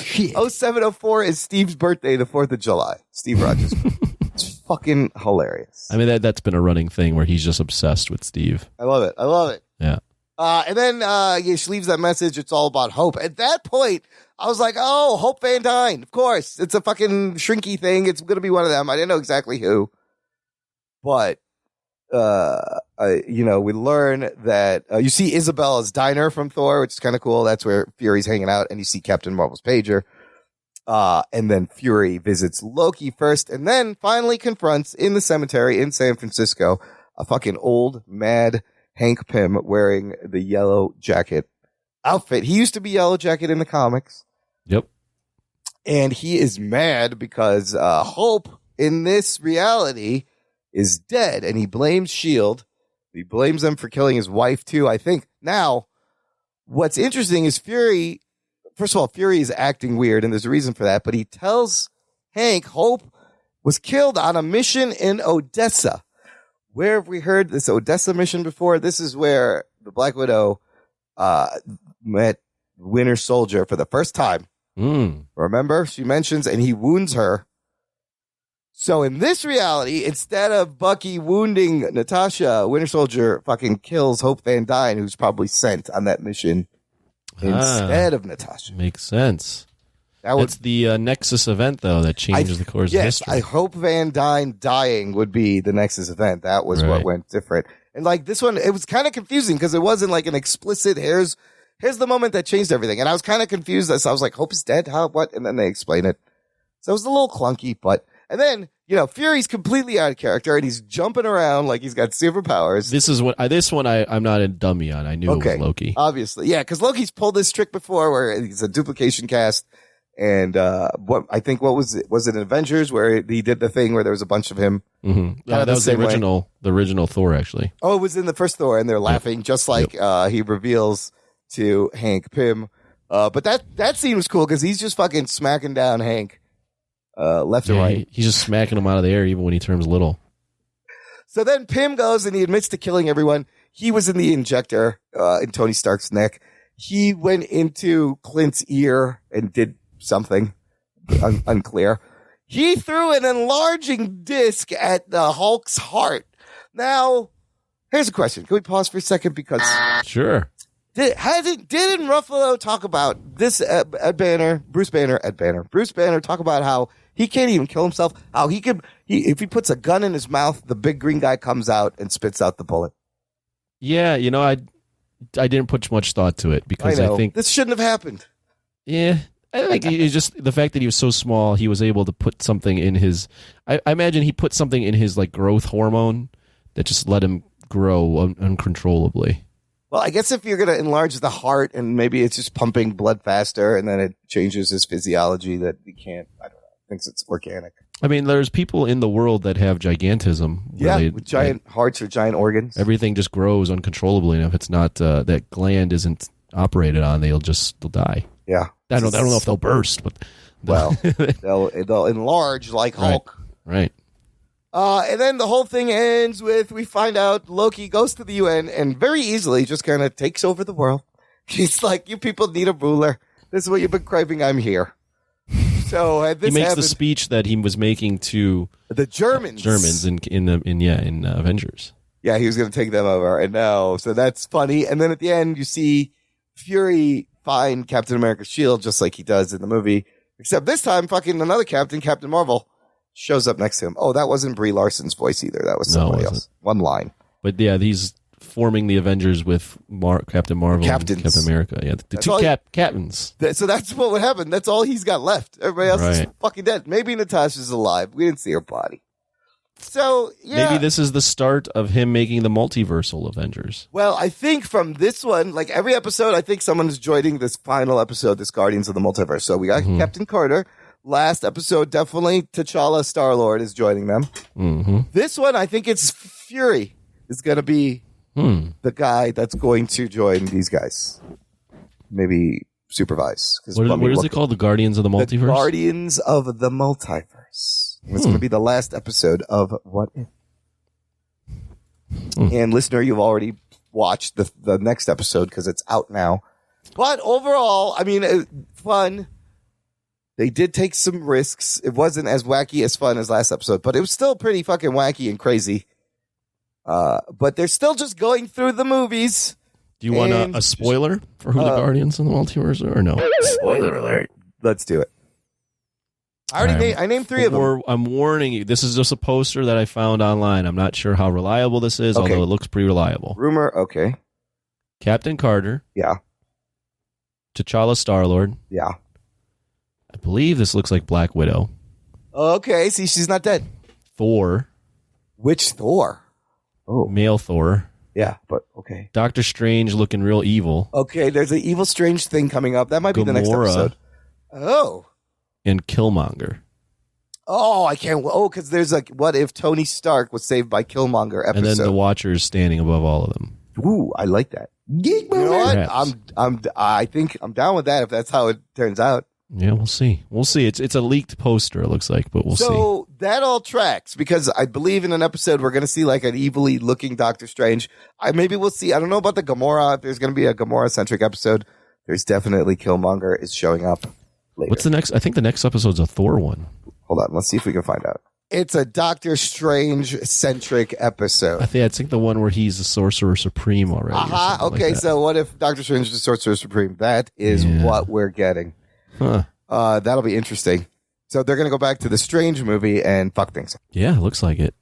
[SPEAKER 5] shit.
[SPEAKER 1] 0704 is Steve's birthday, the 4th of July. Steve Rogers. It's fucking hilarious.
[SPEAKER 4] I mean, that's been a running thing where he's just obsessed with Steve.
[SPEAKER 1] I love it.
[SPEAKER 4] Yeah.
[SPEAKER 1] And then she leaves that message. It's all about Hope. At that point, I was like, oh, Hope Van Dyne. Of course. It's a fucking shrinky thing. It's going to be one of them. I didn't know exactly who. But, we learn that you see Isabella's diner from Thor, which is kind of cool. That's where Fury's hanging out. And you see Captain Marvel's pager. And then Fury visits Loki first and then finally confronts in the cemetery in San Francisco a fucking old, mad Hank Pym wearing the yellow jacket outfit. He used to be Yellow Jacket in the comics.
[SPEAKER 4] Yep.
[SPEAKER 1] And he is mad because Hope in this reality is dead, and he blames S.H.I.E.L.D. He blames them for killing his wife, too, I think. Now, what's interesting is Fury, first of all, Fury is acting weird, and there's a reason for that, but he tells Hank Hope was killed on a mission in Odessa. Where have we heard this Odessa mission before? This is where the Black Widow met Winter Soldier for the first time. Remember? She mentions, and he wounds her. So in this reality, instead of Bucky wounding Natasha, Winter Soldier fucking kills Hope Van Dyne, who's probably sent on that mission instead of Natasha.
[SPEAKER 4] Makes sense. That's the Nexus event, though, that changes the course of history.
[SPEAKER 1] Yes, I hope Van Dyne dying would be the Nexus event. That was what went different. And like this one, it was kind of confusing because it wasn't like an explicit, here's the moment that changed everything. And I was kind of confused. So I was like, Hope is dead? How? What? And then they explain it. So it was a little clunky, but... And then, Fury's completely out of character, and he's jumping around like he's got superpowers.
[SPEAKER 4] This one I'm not a dummy on. I knew it was Loki.
[SPEAKER 1] Obviously. Yeah, because Loki's pulled this trick before where it's a duplication cast. And what was it in Avengers where he did the thing where there was a bunch of him?
[SPEAKER 4] Mm-hmm. That was the original Thor, actually.
[SPEAKER 1] Oh, it was in the first Thor, and they're laughing just like he reveals to Hank Pym. But that scene was cool because he's just fucking smacking down Hank. Left and right.
[SPEAKER 4] He's just smacking him out of the air even when he turns little.
[SPEAKER 1] So then Pym goes and he admits to killing everyone. He was in the injector in Tony Stark's neck. He went into Clint's ear and did something unclear. He threw an enlarging disc at the Hulk's heart. Now, here's a question. Can we pause for a second? Because
[SPEAKER 4] sure.
[SPEAKER 1] Didn't Ruffalo talk about this? Bruce Banner talk about how he can't even kill himself. How if he puts a gun in his mouth, the big green guy comes out and spits out the bullet.
[SPEAKER 4] Yeah, I didn't put much thought to it because I think
[SPEAKER 1] this shouldn't have happened.
[SPEAKER 4] Yeah. I think it's just the fact that he was so small, he was able to put something in his. I imagine he put something in his like growth hormone that just let him grow uncontrollably.
[SPEAKER 1] Well, I guess if you're going to enlarge the heart and maybe it's just pumping blood faster and then it changes his physiology that he can't. I don't know. Thinks it's organic.
[SPEAKER 4] I mean, there's people in the world that have gigantism.
[SPEAKER 1] With giant hearts or giant organs.
[SPEAKER 4] Everything just grows uncontrollably, and if it's not that gland isn't operated on, they'll die.
[SPEAKER 1] Yeah.
[SPEAKER 4] I don't know if they'll burst, but
[SPEAKER 1] they'll enlarge like Hulk.
[SPEAKER 4] Right.
[SPEAKER 1] And then the whole thing ends with we find out Loki goes to the UN and very easily just kind of takes over the world. He's like, you people need a ruler. This is what you've been craving. I'm here. So
[SPEAKER 4] he makes the speech that he was making to
[SPEAKER 1] the Germans
[SPEAKER 4] in Avengers.
[SPEAKER 1] Yeah, he was going to take them over, and no, so that's funny. And then at the end, you see Fury find Captain America's shield just like he does in the movie, except this time, fucking another Captain Marvel, shows up next to him. Oh, that wasn't Brie Larson's voice either. That was somebody else. One line.
[SPEAKER 4] But yeah, he's forming the Avengers with Captain Marvel and Captain America. Yeah, the two captains.
[SPEAKER 1] So that's what would happen. That's all he's got left. Everybody else is fucking dead. Maybe Natasha's alive. We didn't see her body. So, yeah.
[SPEAKER 4] Maybe this is the start of him making the multiversal Avengers.
[SPEAKER 1] Well, I think from this one, like every episode, I think someone is joining this final episode, this Guardians of the Multiverse. So we got Captain Carter. Last episode, definitely T'Challa Star-Lord is joining them.
[SPEAKER 4] Mm-hmm.
[SPEAKER 1] This one, I think it's Fury is going to be the guy that's going to join these guys. Maybe supervise.
[SPEAKER 4] What is it called? The Guardians of the Multiverse?
[SPEAKER 1] The Guardians of the Multiverse. It's going to be the last episode of What If. And listener, you've already watched the next episode because it's out now. But overall, I mean, fun. They did take some risks. It wasn't as wacky as fun as last episode, but it was still pretty fucking wacky and crazy. But they're still just going through the movies.
[SPEAKER 4] Do you want a spoiler for who the Guardians of the Multiverse are or no?
[SPEAKER 1] Spoiler alert. Let's do it. I named three of them.
[SPEAKER 4] I'm warning you. This is just a poster that I found online. I'm not sure how reliable this is, although it looks pretty reliable.
[SPEAKER 1] Rumor, okay.
[SPEAKER 4] Captain Carter.
[SPEAKER 1] Yeah.
[SPEAKER 4] T'Challa Star-Lord.
[SPEAKER 1] Yeah.
[SPEAKER 4] I believe this looks like Black Widow.
[SPEAKER 1] Okay, see, she's not dead.
[SPEAKER 4] Thor.
[SPEAKER 1] Which Thor?
[SPEAKER 4] Oh. Male Thor.
[SPEAKER 1] Yeah, but okay.
[SPEAKER 4] Doctor Strange looking real evil.
[SPEAKER 1] Okay, there's an evil Strange thing coming up. That might be the next episode. Oh.
[SPEAKER 4] And Killmonger.
[SPEAKER 1] Oh, I can't. Oh, because there's like, what if Tony Stark was saved by Killmonger episode?
[SPEAKER 4] And then the Watchers standing above all of them.
[SPEAKER 1] Ooh, I like that. Geek you know what? I think I'm down with that if that's how it turns out.
[SPEAKER 4] Yeah, we'll see. We'll see. It's a leaked poster, it looks like, but we'll see.
[SPEAKER 1] So that all tracks because I believe in an episode we're going to see like an evilly looking Doctor Strange. Maybe we'll see. I don't know about the Gamora. If there's going to be a Gamora-centric episode, there's definitely Killmonger is showing up later.
[SPEAKER 4] What's the next? I think the next episode's a Thor one.
[SPEAKER 1] Hold on. Let's see if we can find out. It's a Doctor Strange-centric episode.
[SPEAKER 4] I think the one where he's the Sorcerer Supreme already.
[SPEAKER 1] Okay, like so what if Doctor Strange is the Sorcerer Supreme? That is what we're getting.
[SPEAKER 4] Huh.
[SPEAKER 1] That'll be interesting. So they're going to go back to the Strange movie and fuck things.
[SPEAKER 4] Yeah, looks like it.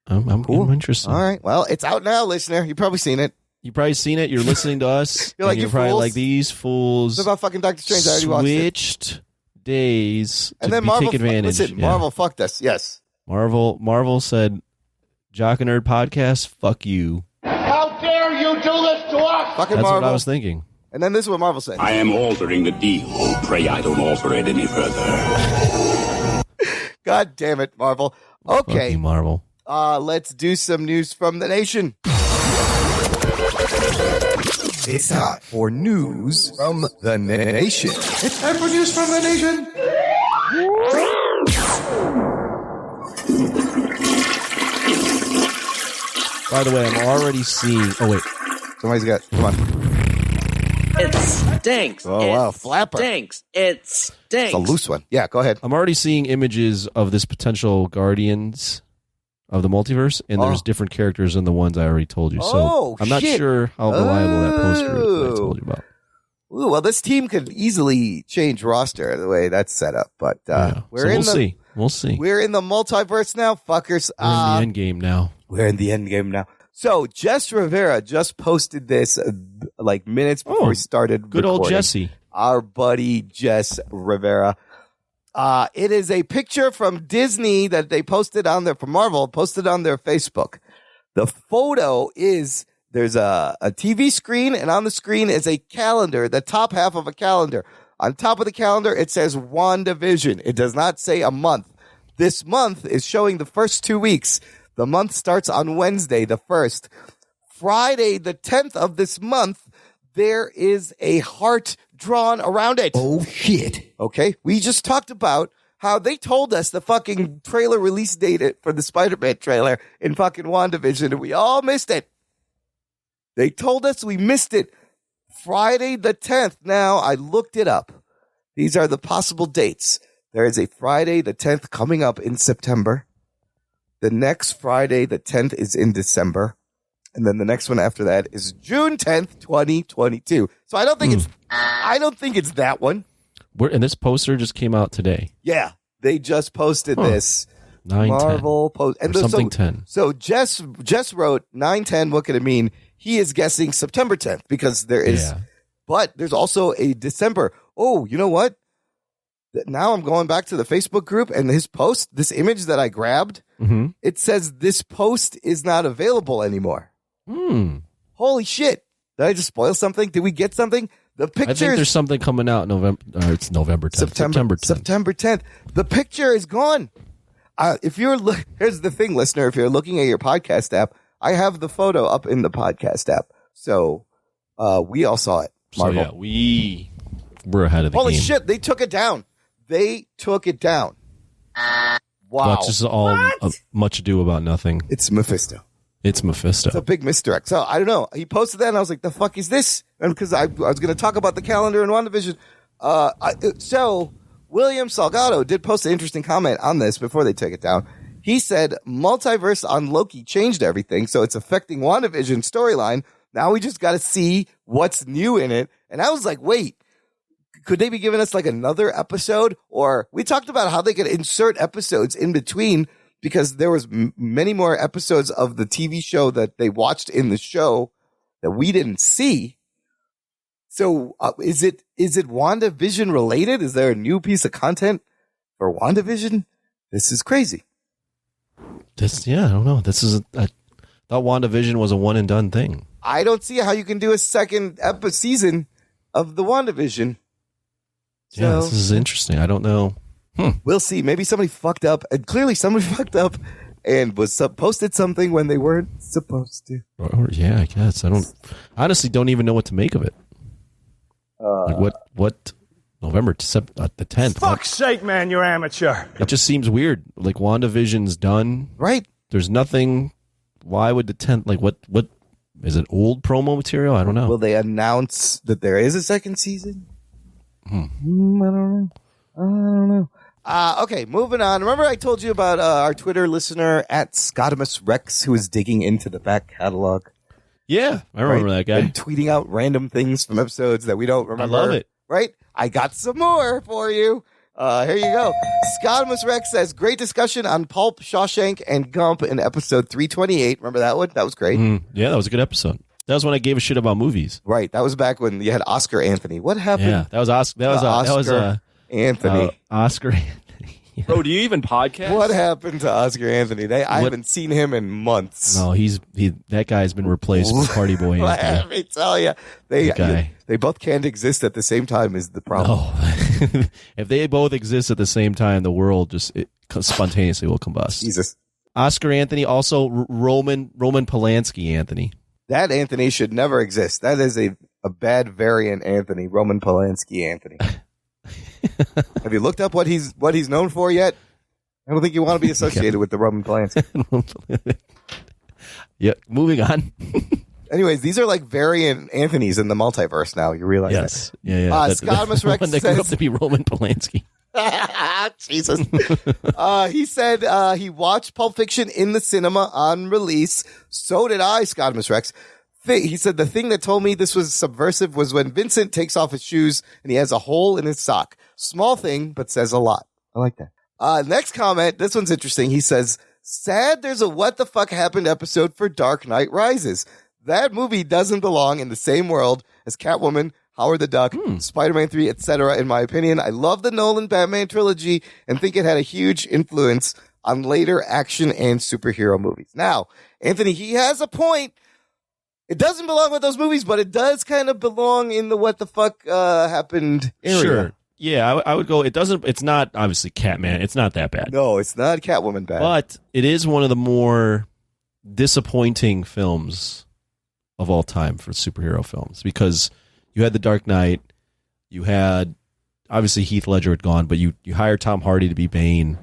[SPEAKER 4] I'm interested.
[SPEAKER 1] All right. Well, it's out now, listener. You've probably seen it.
[SPEAKER 4] You've probably seen it. You're listening to us.
[SPEAKER 1] You're like,
[SPEAKER 4] you're probably like, these fools.
[SPEAKER 1] What about fucking Doctor Strange? I already watched it.
[SPEAKER 4] Switched days
[SPEAKER 1] and
[SPEAKER 4] to
[SPEAKER 1] then Marvel,
[SPEAKER 4] take advantage.
[SPEAKER 1] Listen, Marvel fucked us. Yes.
[SPEAKER 4] Marvel said, Jock and Nerd Podcast, fuck you.
[SPEAKER 12] How dare you do this to us?
[SPEAKER 1] Fucking
[SPEAKER 4] That's
[SPEAKER 1] Marvel.
[SPEAKER 4] what I was thinking.
[SPEAKER 1] And then this is what Marvel said.
[SPEAKER 11] I am altering the deal. Pray I don't alter it any further.
[SPEAKER 1] God damn it, Marvel. Okay.
[SPEAKER 4] Fucking Marvel.
[SPEAKER 1] Let's do some news from the nation. It's time for news from the nation. It's time for news from the nation.
[SPEAKER 4] By the way, I'm already seeing... Oh, wait.
[SPEAKER 1] Somebody's got... Come on.
[SPEAKER 13] It stinks.
[SPEAKER 1] Oh, wow. Flapper.
[SPEAKER 13] It stinks.
[SPEAKER 1] It's a loose one. Yeah, go ahead.
[SPEAKER 4] I'm already seeing images of this potential Guardians of the Multiverse, and there's different characters than the ones I already told you. So I'm not sure how reliable that poster is that I told you about.
[SPEAKER 1] Ooh, well, this team could easily change roster the way that's set up, but we'll
[SPEAKER 4] see. We'll see.
[SPEAKER 1] We're in the multiverse now, fuckers.
[SPEAKER 4] We're in the end game now.
[SPEAKER 1] We're in the end game now. So Jess Rivera just posted this like minutes before we started.
[SPEAKER 4] Good old
[SPEAKER 1] recording.
[SPEAKER 4] Jesse.
[SPEAKER 1] Our buddy Jess Rivera. It is a picture from Disney that they posted on their, from Marvel, posted on their Facebook. The photo is, there's a TV screen, and on the screen is a calendar, the top half of a calendar. On top of the calendar, it says WandaVision. It does not say a month. This month is showing the first 2 weeks. The month starts on Wednesday, the 1st. Friday, the 10th of this month, there is a heart drawn around it.
[SPEAKER 2] Oh, shit.
[SPEAKER 1] Okay, we just talked about how they told us the fucking trailer release date for the Spider-Man trailer in fucking WandaVision, and we all missed it. They told us we missed it. Friday the 10th. Now, I looked it up. These are the possible dates. There is a Friday the 10th coming up in September. The next Friday the 10th is in December. And then the next one after that is June 10th, 2022. So I don't think it's that one.
[SPEAKER 4] And this poster just came out today.
[SPEAKER 1] Yeah, they just posted this.
[SPEAKER 4] 9/10.
[SPEAKER 1] Marvel post and
[SPEAKER 4] something 10.
[SPEAKER 1] So Jess wrote 9/10. What could it mean? He is guessing September 10th because there is, but there's also a December. Oh, you know what? Now I'm going back to the Facebook group and his post, this image that I grabbed, it says this post is not available anymore. Holy shit. Did I just spoil something? Did we get something? The picture.
[SPEAKER 4] I think there's something coming out November. It's November 10th.
[SPEAKER 1] September 10th. The picture is gone. If you're here's the thing, listener. If you're looking at your podcast app, I have the photo up in the podcast app. So we all saw it. Marvel.
[SPEAKER 4] So we're ahead of the
[SPEAKER 1] Holy
[SPEAKER 4] game.
[SPEAKER 1] shit! They took it down. Wow.
[SPEAKER 4] That's just all much ado about nothing.
[SPEAKER 1] It's Mephisto.
[SPEAKER 4] It's Mephisto.
[SPEAKER 1] It's a big misdirect. So I don't know. He posted that and I was like, the fuck is this? And because I was going to talk about the calendar in WandaVision. So William Salgado did post an interesting comment on this before they took it down. He said, multiverse on Loki changed everything. So it's affecting WandaVision storyline. Now we just got to see what's new in it. And I was like, wait, could they be giving us like another episode? Or we talked about how they could insert episodes in between because there was many more episodes of the TV show that they watched in the show that we didn't see. So is it WandaVision related? Is there a new piece of content for WandaVision? This is crazy.
[SPEAKER 4] I don't know. I thought WandaVision was a one and done thing.
[SPEAKER 1] I don't see how you can do a second season of the WandaVision.
[SPEAKER 4] Yeah, this is interesting. I don't know.
[SPEAKER 1] We'll see. Maybe somebody fucked up, and clearly somebody fucked up and was posted something when they weren't supposed to.
[SPEAKER 4] Or I guess I honestly don't even know what to make of it. Like what November the 10th?
[SPEAKER 14] Fuck's sake, man, you're amateur.
[SPEAKER 4] It just seems weird. Like WandaVision's done,
[SPEAKER 1] right?
[SPEAKER 4] There's nothing. Why would the 10th? Like what is it? Old promo material? I don't know.
[SPEAKER 1] Will they announce that there is a second season? I don't know. Okay, moving on. Remember I told you about our Twitter listener at Scotimus Rex who was digging into the back catalog?
[SPEAKER 4] Yeah, I remember that guy.
[SPEAKER 1] And tweeting out random things from episodes that we don't remember.
[SPEAKER 4] I love it.
[SPEAKER 1] Right? I got some more for you. Here you go. Scotimus Rex says, great discussion on Pulp, Shawshank, and Gump in episode 328. Remember that one? That was great.
[SPEAKER 4] Yeah, that was a good episode. That was when I gave a shit about movies.
[SPEAKER 1] Right. That was back when you had Oscar Anthony. What happened?
[SPEAKER 4] Yeah, that was Oscar.
[SPEAKER 1] Anthony.
[SPEAKER 4] Oscar Anthony. Yeah.
[SPEAKER 15] Bro, do you even podcast?
[SPEAKER 1] What happened to Oscar Anthony? I haven't seen him in months.
[SPEAKER 4] No, that guy's been replaced with Party Boy Anthony.
[SPEAKER 1] Let me tell you, they both can't exist at the same time is the problem.
[SPEAKER 4] No. If they both exist at the same time, the world just spontaneously will combust.
[SPEAKER 1] Jesus.
[SPEAKER 4] Oscar Anthony, also Roman Polanski Anthony.
[SPEAKER 1] That Anthony should never exist. That is a bad variant Anthony, Roman Polanski Anthony. Have you looked up what he's known for yet? I don't think you want to be associated with the Roman Polanski.
[SPEAKER 4] Yeah, moving on.
[SPEAKER 1] Anyways, these are like variant Anthonys in the multiverse now. You realize
[SPEAKER 4] yes.
[SPEAKER 1] that?
[SPEAKER 4] Yeah.
[SPEAKER 1] Scotimus Rex
[SPEAKER 4] when they grew up to be Roman Polanski.
[SPEAKER 1] Jesus. He said he watched Pulp Fiction in the cinema on release. So did I, Scotimus Rex. He said the thing that told me this was subversive was when Vincent takes off his shoes and he has a hole in his sock. Small thing, but says a lot. I like that. Next comment. This one's interesting. He says, Sad there's a What the Fuck Happened episode for Dark Knight Rises. That movie doesn't belong in the same world as Catwoman, Howard the Duck, Spider-Man 3, etc. In my opinion, I love the Nolan Batman trilogy and think it had a huge influence on later action and superhero movies. Now, Anthony, he has a point. It doesn't belong with those movies, but it does kind of belong in the What the Fuck Happened area.
[SPEAKER 4] Sure. Yeah, I would go. It's not obviously Catman. It's not that bad.
[SPEAKER 1] No, it's not Catwoman bad.
[SPEAKER 4] But it is one of the more disappointing films of all time for superhero films, because you had The Dark Knight, you had obviously Heath Ledger had gone, but you hired Tom Hardy to be Bane.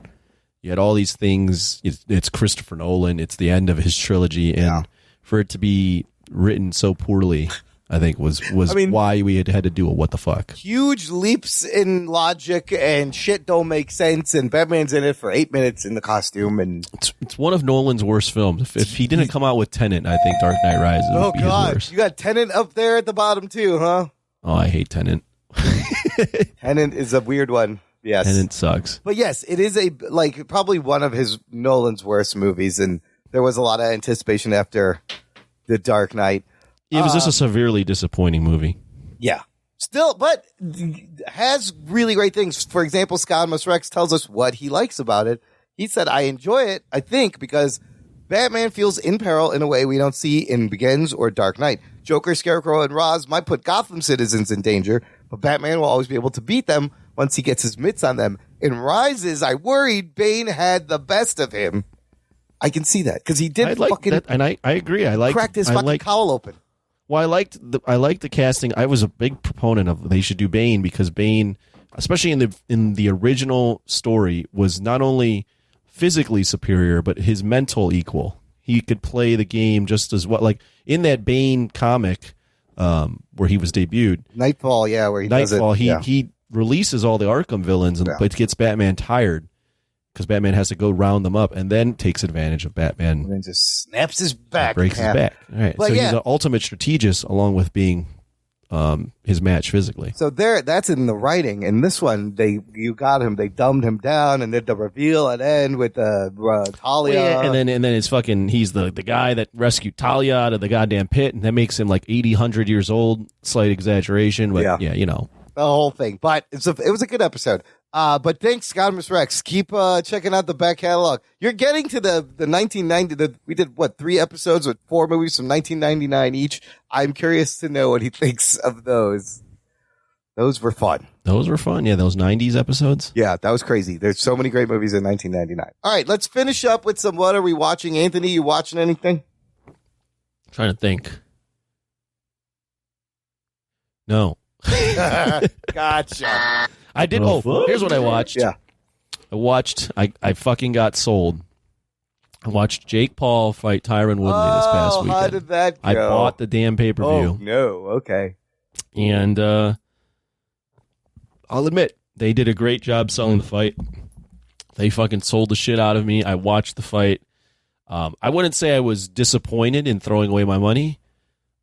[SPEAKER 4] You had all these things. It's Christopher Nolan. It's the end of his trilogy, and for it to be written so poorly, I think was why we had to do a what the fuck.
[SPEAKER 1] Huge leaps in logic and shit don't make sense, and Batman's in it for 8 minutes in the costume, and
[SPEAKER 4] it's one of Nolan's worst films. If he didn't come out with Tenet, I think Dark Knight Rises would be his worst.
[SPEAKER 1] You got Tenet up there at the bottom too, huh?
[SPEAKER 4] Oh, I hate Tenet.
[SPEAKER 1] Tenet is a weird one. Yes,
[SPEAKER 4] Tenet sucks.
[SPEAKER 1] But yes, it is probably one of Nolan's worst movies, and there was a lot of anticipation after The Dark Knight.
[SPEAKER 4] It was just a severely disappointing movie.
[SPEAKER 1] Yeah. Still, but has really great things. For example, Scott Rex tells us what he likes about it. He said, I enjoy it, I think, because Batman feels in peril in a way we don't see in Begins or Dark Knight. Joker, Scarecrow, and Ra's might put Gotham citizens in danger, but Batman will always be able to beat them once he gets his mitts on them. In Rises, I worried Bane had the best of him. I can see that, because he did
[SPEAKER 4] that, and I agree.
[SPEAKER 1] Cracked his fucking cowl open.
[SPEAKER 4] Well, I liked the casting. I was a big proponent of they should do Bane, because Bane, especially in the original story, was not only physically superior but his mental equal. He could play the game just as well. Like in that Bane comic, where he was debuted,
[SPEAKER 1] Nightfall, where
[SPEAKER 4] he releases all the Arkham villains, but gets Batman tired, because Batman has to go round them up, and then takes advantage of Batman.
[SPEAKER 1] And then just snaps his back.
[SPEAKER 4] Breaks his back. All right. So he's an ultimate strategist, along with being his match physically.
[SPEAKER 1] So that's in the writing. In this one, you got him. They dumbed him down, and then the reveal at end with Talia.
[SPEAKER 4] And then it's fucking. He's the guy that rescued Talia out of the goddamn pit, and that makes him like 80, 100 years old. Slight exaggeration, but you know.
[SPEAKER 1] The whole thing. But it was a good episode. But thanks, Scott Rex. Keep checking out the back catalog. You're getting to the 1990. We did 3 episodes with 4 movies from 1999 each. I'm curious to know what he thinks of those. Those were fun.
[SPEAKER 4] Yeah, those 90s episodes.
[SPEAKER 1] Yeah, that was crazy. There's so many great movies in 1999. All right, let's finish up with some. What are we watching, Anthony? You watching anything?
[SPEAKER 4] Trying to think. No.
[SPEAKER 1] Gotcha.
[SPEAKER 4] I did. Here's what I watched.
[SPEAKER 1] Yeah.
[SPEAKER 4] I fucking got sold. I watched Jake Paul fight Tyron Woodley this past weekend.
[SPEAKER 1] How did that go?
[SPEAKER 4] I bought the damn pay-per-view.
[SPEAKER 1] Oh, no. Okay.
[SPEAKER 4] And I'll admit, they did a great job selling the fight. They fucking sold the shit out of me. I watched the fight. I wouldn't say I was disappointed in throwing away my money,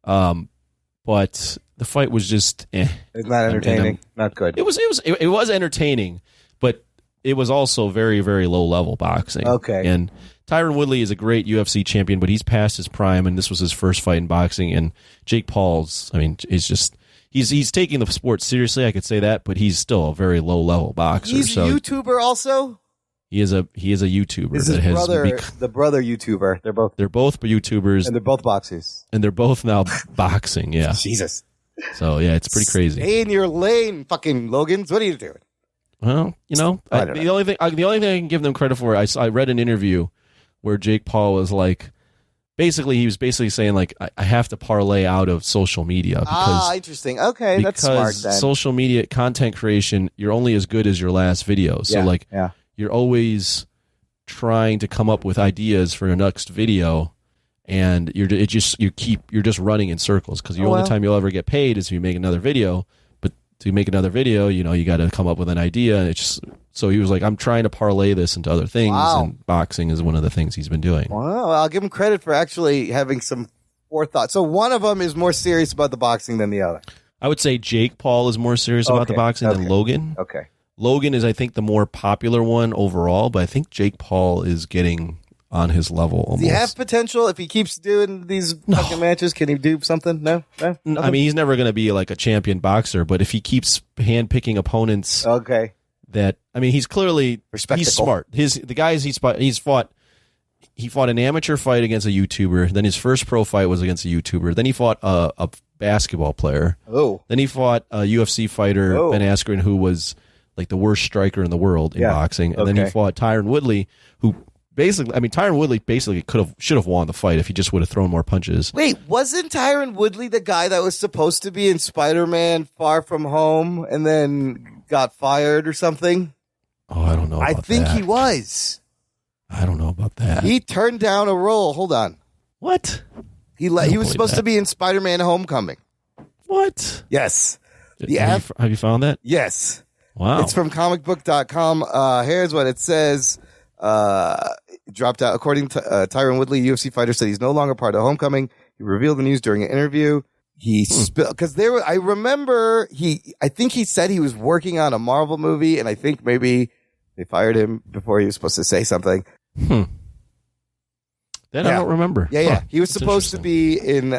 [SPEAKER 4] but the fight was just
[SPEAKER 1] It's not entertaining. Not good.
[SPEAKER 4] It was entertaining, but it was also very, very low level boxing.
[SPEAKER 1] Okay.
[SPEAKER 4] And Tyron Woodley is a great UFC champion, but he's past his prime, and this was his first fight in boxing. And Jake Paul's, is just he's taking the sport seriously. I could say that, but he's still a very low level boxer.
[SPEAKER 1] He's a YouTuber also.
[SPEAKER 4] He is a YouTuber.
[SPEAKER 1] Is his brother the brother YouTuber? They're both
[SPEAKER 4] YouTubers,
[SPEAKER 1] and they're both boxers,
[SPEAKER 4] and they're both now boxing. Yeah.
[SPEAKER 1] Jesus.
[SPEAKER 4] So yeah, it's pretty crazy.
[SPEAKER 1] Stay in your lane, fucking Logans. What are you doing?
[SPEAKER 4] Well, the only thing I can give them credit for, I read an interview where Jake Paul was like, he was basically saying like, I have to parlay out of social media because
[SPEAKER 1] interesting. Okay, that's smart. Then
[SPEAKER 4] social media content creation, you're only as good as your last video. So you're always trying to come up with ideas for your next video. And you're just running in circles, because the only time you'll ever get paid is if you make another video. But to make another video, you got to come up with an idea. And so he was like, I'm trying to parlay this into other things, and boxing is one of the things he's been doing.
[SPEAKER 1] Wow, I'll give him credit for actually having some forethought. So one of them is more serious about the boxing than the other.
[SPEAKER 4] I would say Jake Paul is more serious about the boxing than Logan.
[SPEAKER 1] Okay.
[SPEAKER 4] Logan is, I think, the more popular one overall, but I think Jake Paul is getting on his level almost.
[SPEAKER 1] Does he have potential if he keeps doing these fucking matches? Can he do something? No?
[SPEAKER 4] I mean, he's never going to be like a champion boxer, but if he keeps handpicking opponents,
[SPEAKER 1] okay,
[SPEAKER 4] that I mean, he's clearly he's smart. The guys he fought an amateur fight against a YouTuber. Then his first pro fight was against a YouTuber. Then he fought a basketball player.
[SPEAKER 1] Oh.
[SPEAKER 4] Then he fought a UFC fighter, Ben Askren, who was like the worst striker in the world in boxing. And then he fought Tyron Woodley, who Tyron Woodley basically should have won the fight if he just would have thrown more punches.
[SPEAKER 1] Wait, wasn't Tyron Woodley the guy that was supposed to be in Spider-Man Far From Home and then got fired or something?
[SPEAKER 4] Oh, I don't know.
[SPEAKER 1] I think he was.
[SPEAKER 4] I don't know about that.
[SPEAKER 1] He turned down a role. Hold on.
[SPEAKER 4] What?
[SPEAKER 1] He was supposed to be in Spider-Man Homecoming.
[SPEAKER 4] What?
[SPEAKER 1] Yes.
[SPEAKER 4] Have you found that?
[SPEAKER 1] Yes.
[SPEAKER 4] Wow.
[SPEAKER 1] It's from comicbook.com. Here's what it says. Dropped out. According to Tyron Woodley, UFC fighter, said he's no longer part of Homecoming. He revealed the news during an interview. He because I remember I think he said he was working on a Marvel movie, and I think maybe they fired him before he was supposed to say something.
[SPEAKER 4] Then I don't remember.
[SPEAKER 1] Yeah. He was supposed to be in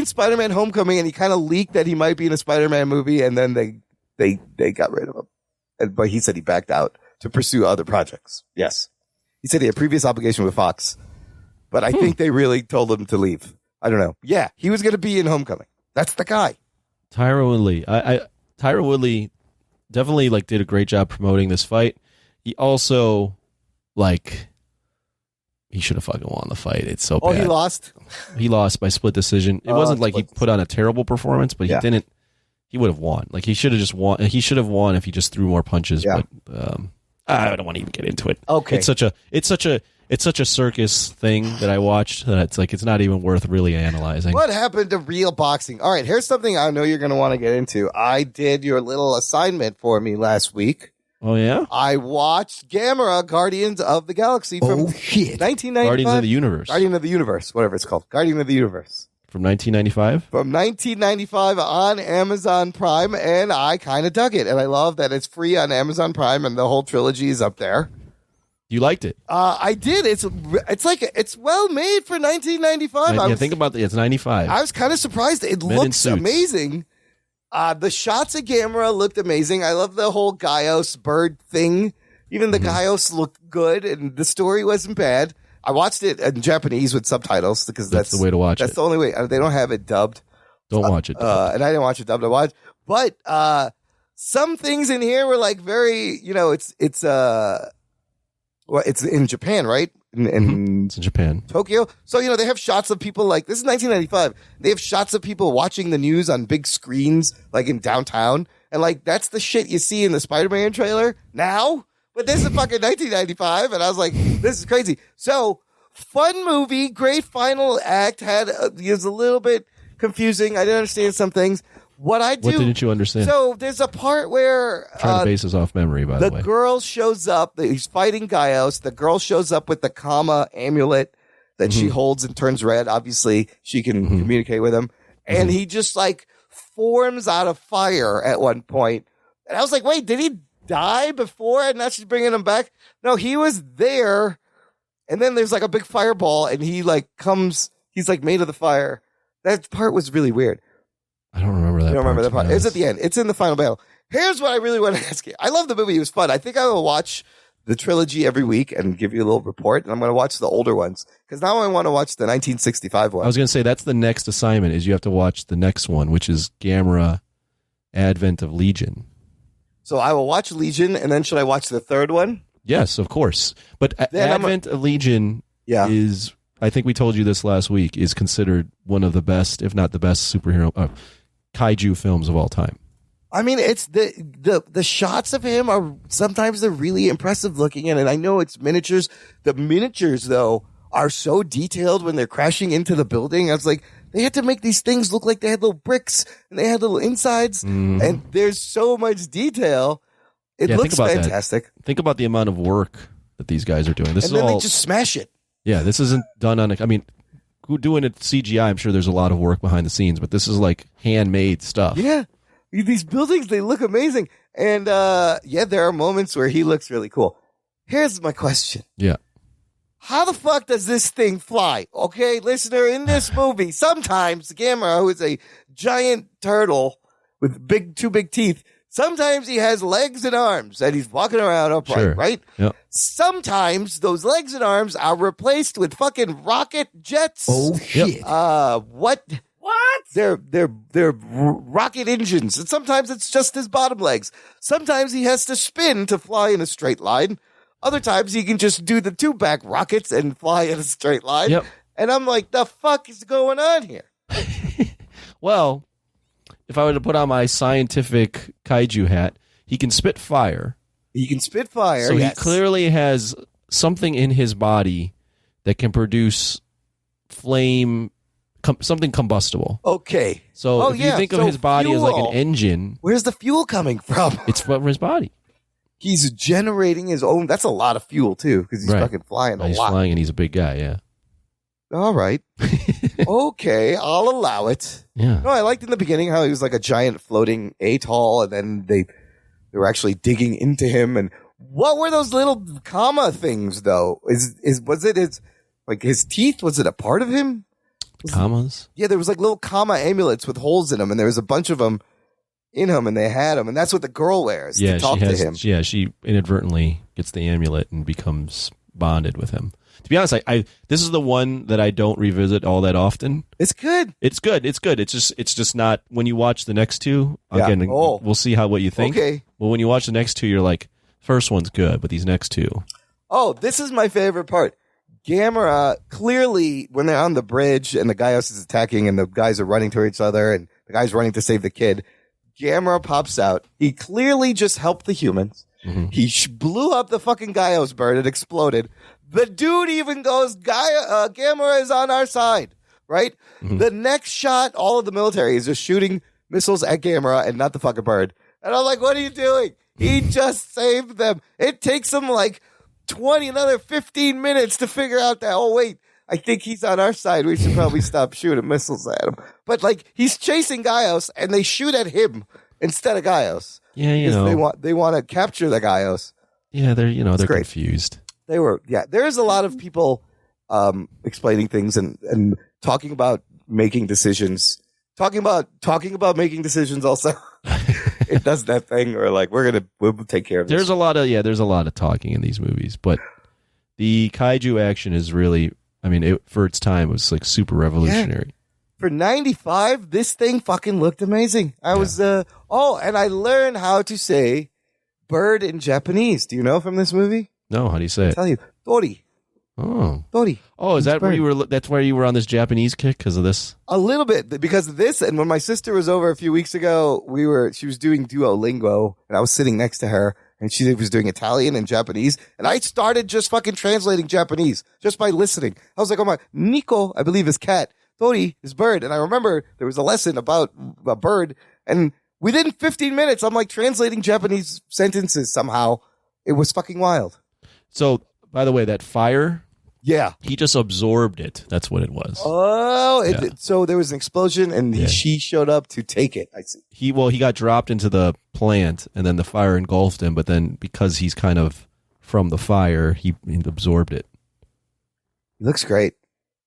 [SPEAKER 1] Spider-Man Homecoming, and he kind of leaked that he might be in a Spider-Man movie, and then they got rid of him. But he said he backed out to pursue other projects. Yes. He said he had previous obligation with Fox, but I think they really told him to leave. I don't know. Yeah, he was going to be in Homecoming. That's the guy.
[SPEAKER 4] Tyron Woodley. Tyron Woodley definitely did a great job promoting this fight. He also he should have fucking won the fight. It's so bad.
[SPEAKER 1] He lost?
[SPEAKER 4] He lost by split decision. It wasn't like he put on a terrible performance, but he didn't. He would have won. He should have just won. He should have won if he just threw more punches. Yeah. But I don't want to even get into it.
[SPEAKER 1] Okay.
[SPEAKER 4] It's such a circus thing that I watched that it's not even worth really analyzing.
[SPEAKER 1] What happened to real boxing? All right, here's something I know you're going to want to get into. I did your little assignment for me last week.
[SPEAKER 4] Oh, yeah?
[SPEAKER 1] I watched Gamera, Guardians of the Galaxy from 1995.
[SPEAKER 4] Guardians of the Universe.
[SPEAKER 1] Guardian of the Universe, whatever it's called. Guardian of the Universe.
[SPEAKER 4] From 1995?
[SPEAKER 1] From 1995 on Amazon Prime, and I kind of dug it. And I love that it's free on Amazon Prime, and the whole trilogy is up there.
[SPEAKER 4] You liked it?
[SPEAKER 1] I did. It's well made for 1995.
[SPEAKER 4] Think about it. It's 95.
[SPEAKER 1] I was kind of surprised. It looks amazing. The shots of Gamera looked amazing. I love the whole Gaios bird thing. Even the Gaios looked good, and the story wasn't bad. I watched it in Japanese with subtitles because that's
[SPEAKER 4] the way to watch it.
[SPEAKER 1] That's the only way. They don't have it dubbed.
[SPEAKER 4] Don't watch it dubbed.
[SPEAKER 1] And I didn't watch it dubbed. I watched, but some things in here were very. It's in Japan, right?
[SPEAKER 4] It's in Japan.
[SPEAKER 1] Tokyo. So, they have shots of people this is 1995. They have shots of people watching the news on big screens, in downtown. And that's the shit you see in the Spider-Man trailer now. But this is fucking 1995. And I was like, this is crazy. So, fun movie, great final act. Was a little bit confusing. I didn't understand some things. What
[SPEAKER 4] didn't you understand?
[SPEAKER 1] So there's a part where
[SPEAKER 4] trying to base this off memory, by the way.
[SPEAKER 1] The girl shows up. He's fighting Gaios. The girl shows up with the Kama amulet that she holds and turns red. Obviously, she can communicate with him. And he just forms out of fire at one point. And I was like, wait, did he die before? And now she's bringing him back? No, he was there. And then there's a big fireball, and he comes. He's made of the fire. That part was really weird.
[SPEAKER 4] I don't remember that.
[SPEAKER 1] You don't remember that part? It's at the end. It's in the final battle. Here's what I really want to ask you. I love the movie. It was fun. I think I will watch the trilogy every week and give you a little report. And I'm going to watch the older ones because now I want to watch the 1965 one.
[SPEAKER 4] I was going to say that's the next assignment is you have to watch the next one, which is Gamera Advent of Legion.
[SPEAKER 1] So I will watch Legion, and then should I watch the third one?
[SPEAKER 4] Yes, of course. But Advent of Legion is, I think we told you this last week, is considered one of the best, if not the best superhero kaiju films of all time.
[SPEAKER 1] I mean, it's the shots of him are sometimes they're really impressive looking, and I know it's miniatures. The miniatures though are so detailed when they're crashing into the building. I was like, they had to make these things look like they had little bricks and they had little insides, and there's so much detail. It looks fantastic.
[SPEAKER 4] That. Think about the amount of work that these guys are doing. This
[SPEAKER 1] and
[SPEAKER 4] is
[SPEAKER 1] then
[SPEAKER 4] all
[SPEAKER 1] they just smash it.
[SPEAKER 4] Yeah, this isn't done on. I mean, doing it CGI, I'm sure there's a lot of work behind the scenes, but this is handmade stuff.
[SPEAKER 1] Yeah, these buildings, they look amazing. And there are moments where he looks really cool. Here's my question.
[SPEAKER 4] Yeah.
[SPEAKER 1] How the fuck does this thing fly? Okay, listener, in this movie, sometimes Gamera, who is a giant turtle with two big teeth, sometimes he has legs and arms and he's walking around upright, right?
[SPEAKER 4] Yep.
[SPEAKER 1] Sometimes those legs and arms are replaced with fucking rocket jets.
[SPEAKER 2] Oh, shit.
[SPEAKER 1] What? They're rocket engines. And sometimes it's just his bottom legs. Sometimes he has to spin to fly in a straight line. Other times he can just do the two back rockets and fly in a straight line.
[SPEAKER 4] Yep.
[SPEAKER 1] And I'm like, the fuck is going on here?
[SPEAKER 4] Well, if I were to put on my scientific kaiju hat, he can spit fire.
[SPEAKER 1] He can spit fire.
[SPEAKER 4] So
[SPEAKER 1] yes.
[SPEAKER 4] he clearly has something in his body that can produce flame, something combustible.
[SPEAKER 1] Okay.
[SPEAKER 4] So if you think of his body as like an
[SPEAKER 1] fuel.
[SPEAKER 4] engine,
[SPEAKER 1] Where's the fuel coming from?
[SPEAKER 4] it's from his body.
[SPEAKER 1] He's generating his own. That's a lot of fuel, too, because he's
[SPEAKER 4] Right.
[SPEAKER 1] fucking flying a
[SPEAKER 4] He's
[SPEAKER 1] lot.
[SPEAKER 4] flying and he's a big guy, yeah.
[SPEAKER 1] All right. Okay, I'll allow it.
[SPEAKER 4] Yeah.
[SPEAKER 1] No, I liked in the beginning how he was like a giant floating atoll, and then they were actually digging into him. And what were those little comma things, though? Was it his teeth? Was it a part of him?
[SPEAKER 4] Commas?
[SPEAKER 1] Yeah, there was like little comma amulets with holes in them, and there was a bunch of them in him, and they had them, and that's what the girl wears to talk to him.
[SPEAKER 4] Yeah, she inadvertently gets the amulet and becomes bonded with him. To be honest, I this is the one that I don't revisit all that often.
[SPEAKER 1] It's good.
[SPEAKER 4] It's good. It's good. It's just not when you watch the next two. Again, we'll see what you think.
[SPEAKER 1] Okay.
[SPEAKER 4] Well, when you watch the next two, you're like, first one's good, but these next two.
[SPEAKER 1] Oh, this is my favorite part. Gamera, clearly, when they're on the bridge and the Gaios is attacking and the guys are running to each other and the guy's running to save the kid, Gamera pops out. He clearly just helped the humans.
[SPEAKER 4] Mm-hmm.
[SPEAKER 1] He blew up the fucking Gaios bird. It exploded. The dude even goes, Gamera is on our side, right?
[SPEAKER 4] Mm-hmm.
[SPEAKER 1] The next shot, all of the military is just shooting missiles at Gamera and not the fucking bird. And I'm like, what are you doing? He just saved them. It takes him like another 15 minutes to figure out that, oh, wait, I think he's on our side. We should probably stop shooting missiles at him. But like, he's chasing Gaios and they shoot at him instead of Gaios.
[SPEAKER 4] Yeah, you know.
[SPEAKER 1] They want to capture the Gaios.
[SPEAKER 4] Yeah, they're
[SPEAKER 1] great.
[SPEAKER 4] confused.
[SPEAKER 1] There's a lot of people explaining things and talking about making decisions. Talking about making decisions also. It does that thing or like we'll take care of this.
[SPEAKER 4] There's a lot of talking in these movies, but the kaiju action is really, I mean, for its time it was like super revolutionary.
[SPEAKER 1] Yeah. For 95, this thing fucking looked amazing. I was and I learned how to say bird in Japanese. Do you know from this movie?
[SPEAKER 4] No, how do you say it?
[SPEAKER 1] I'll tell you. Tori.
[SPEAKER 4] Oh.
[SPEAKER 1] Tori.
[SPEAKER 4] Oh, is that where you were? That's where you were on this Japanese kick because of this?
[SPEAKER 1] A little bit because of this. And when my sister was over a few weeks ago, she was doing Duolingo and I was sitting next to her and she was doing Italian and Japanese. And I started just fucking translating Japanese just by listening. I was like, oh my, Nico, I believe is cat. Tori is bird. And I remember there was a lesson about a bird. And within 15 minutes, I'm like translating Japanese sentences somehow. It was fucking wild.
[SPEAKER 4] So, by the way, that fire,
[SPEAKER 1] yeah,
[SPEAKER 4] he just absorbed it. That's what it was.
[SPEAKER 1] Oh, so there was an explosion, and she showed up to take it. I see.
[SPEAKER 4] He got dropped into the plant, and then the fire engulfed him. But then, because he's kind of from the fire, he absorbed it.
[SPEAKER 1] It looks great.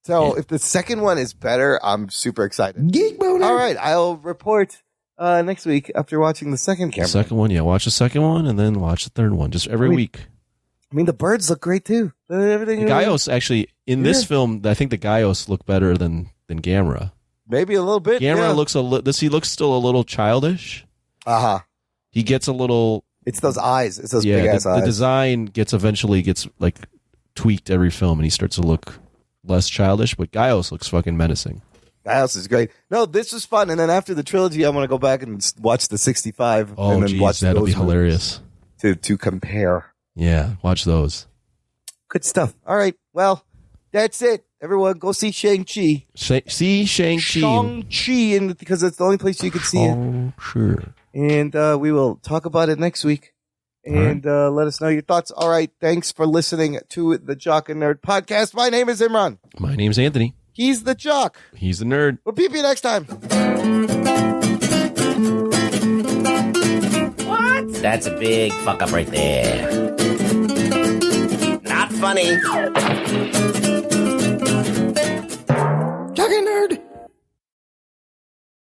[SPEAKER 1] So, if the second one is better, I'm super excited.
[SPEAKER 2] Geek boner.
[SPEAKER 1] All right, I'll report next week after watching the second camera.
[SPEAKER 4] The second one, watch the second one, and then watch the third one. Just every week.
[SPEAKER 1] I mean, the birds look great too. Everything.
[SPEAKER 4] The Gaios actually in this film, I think the Gaios look better than Gamera.
[SPEAKER 1] Maybe a little bit.
[SPEAKER 4] Gamera looks he looks still a little childish. He gets a little.
[SPEAKER 1] It's those eyes. It's those big ass eyes.
[SPEAKER 4] The design eventually gets like tweaked every film, and he starts to look less childish. But Gaios looks fucking menacing.
[SPEAKER 1] Gaios is great. No, this was fun. And then after the trilogy, I'm going to go back and watch the 65.
[SPEAKER 4] Oh,
[SPEAKER 1] and then watch
[SPEAKER 4] that'll be
[SPEAKER 1] those
[SPEAKER 4] hilarious
[SPEAKER 1] to compare.
[SPEAKER 4] Yeah, watch those.
[SPEAKER 1] Good stuff. All right. Well, that's it. Everyone, go see Shang-Chi.
[SPEAKER 4] See Shang-Chi.
[SPEAKER 1] Shang-Chi, because it's the only place you can see it.
[SPEAKER 4] Oh, sure.
[SPEAKER 1] And we will talk about it next week. And let us know your thoughts. All right. Thanks for listening to the Jock and Nerd podcast. My name is Imran.
[SPEAKER 4] My name's Anthony.
[SPEAKER 1] He's the Jock.
[SPEAKER 4] He's the Nerd.
[SPEAKER 1] We'll peep you next time.
[SPEAKER 13] What? That's a big fuck up right there. funny.
[SPEAKER 2] Jock and Nerd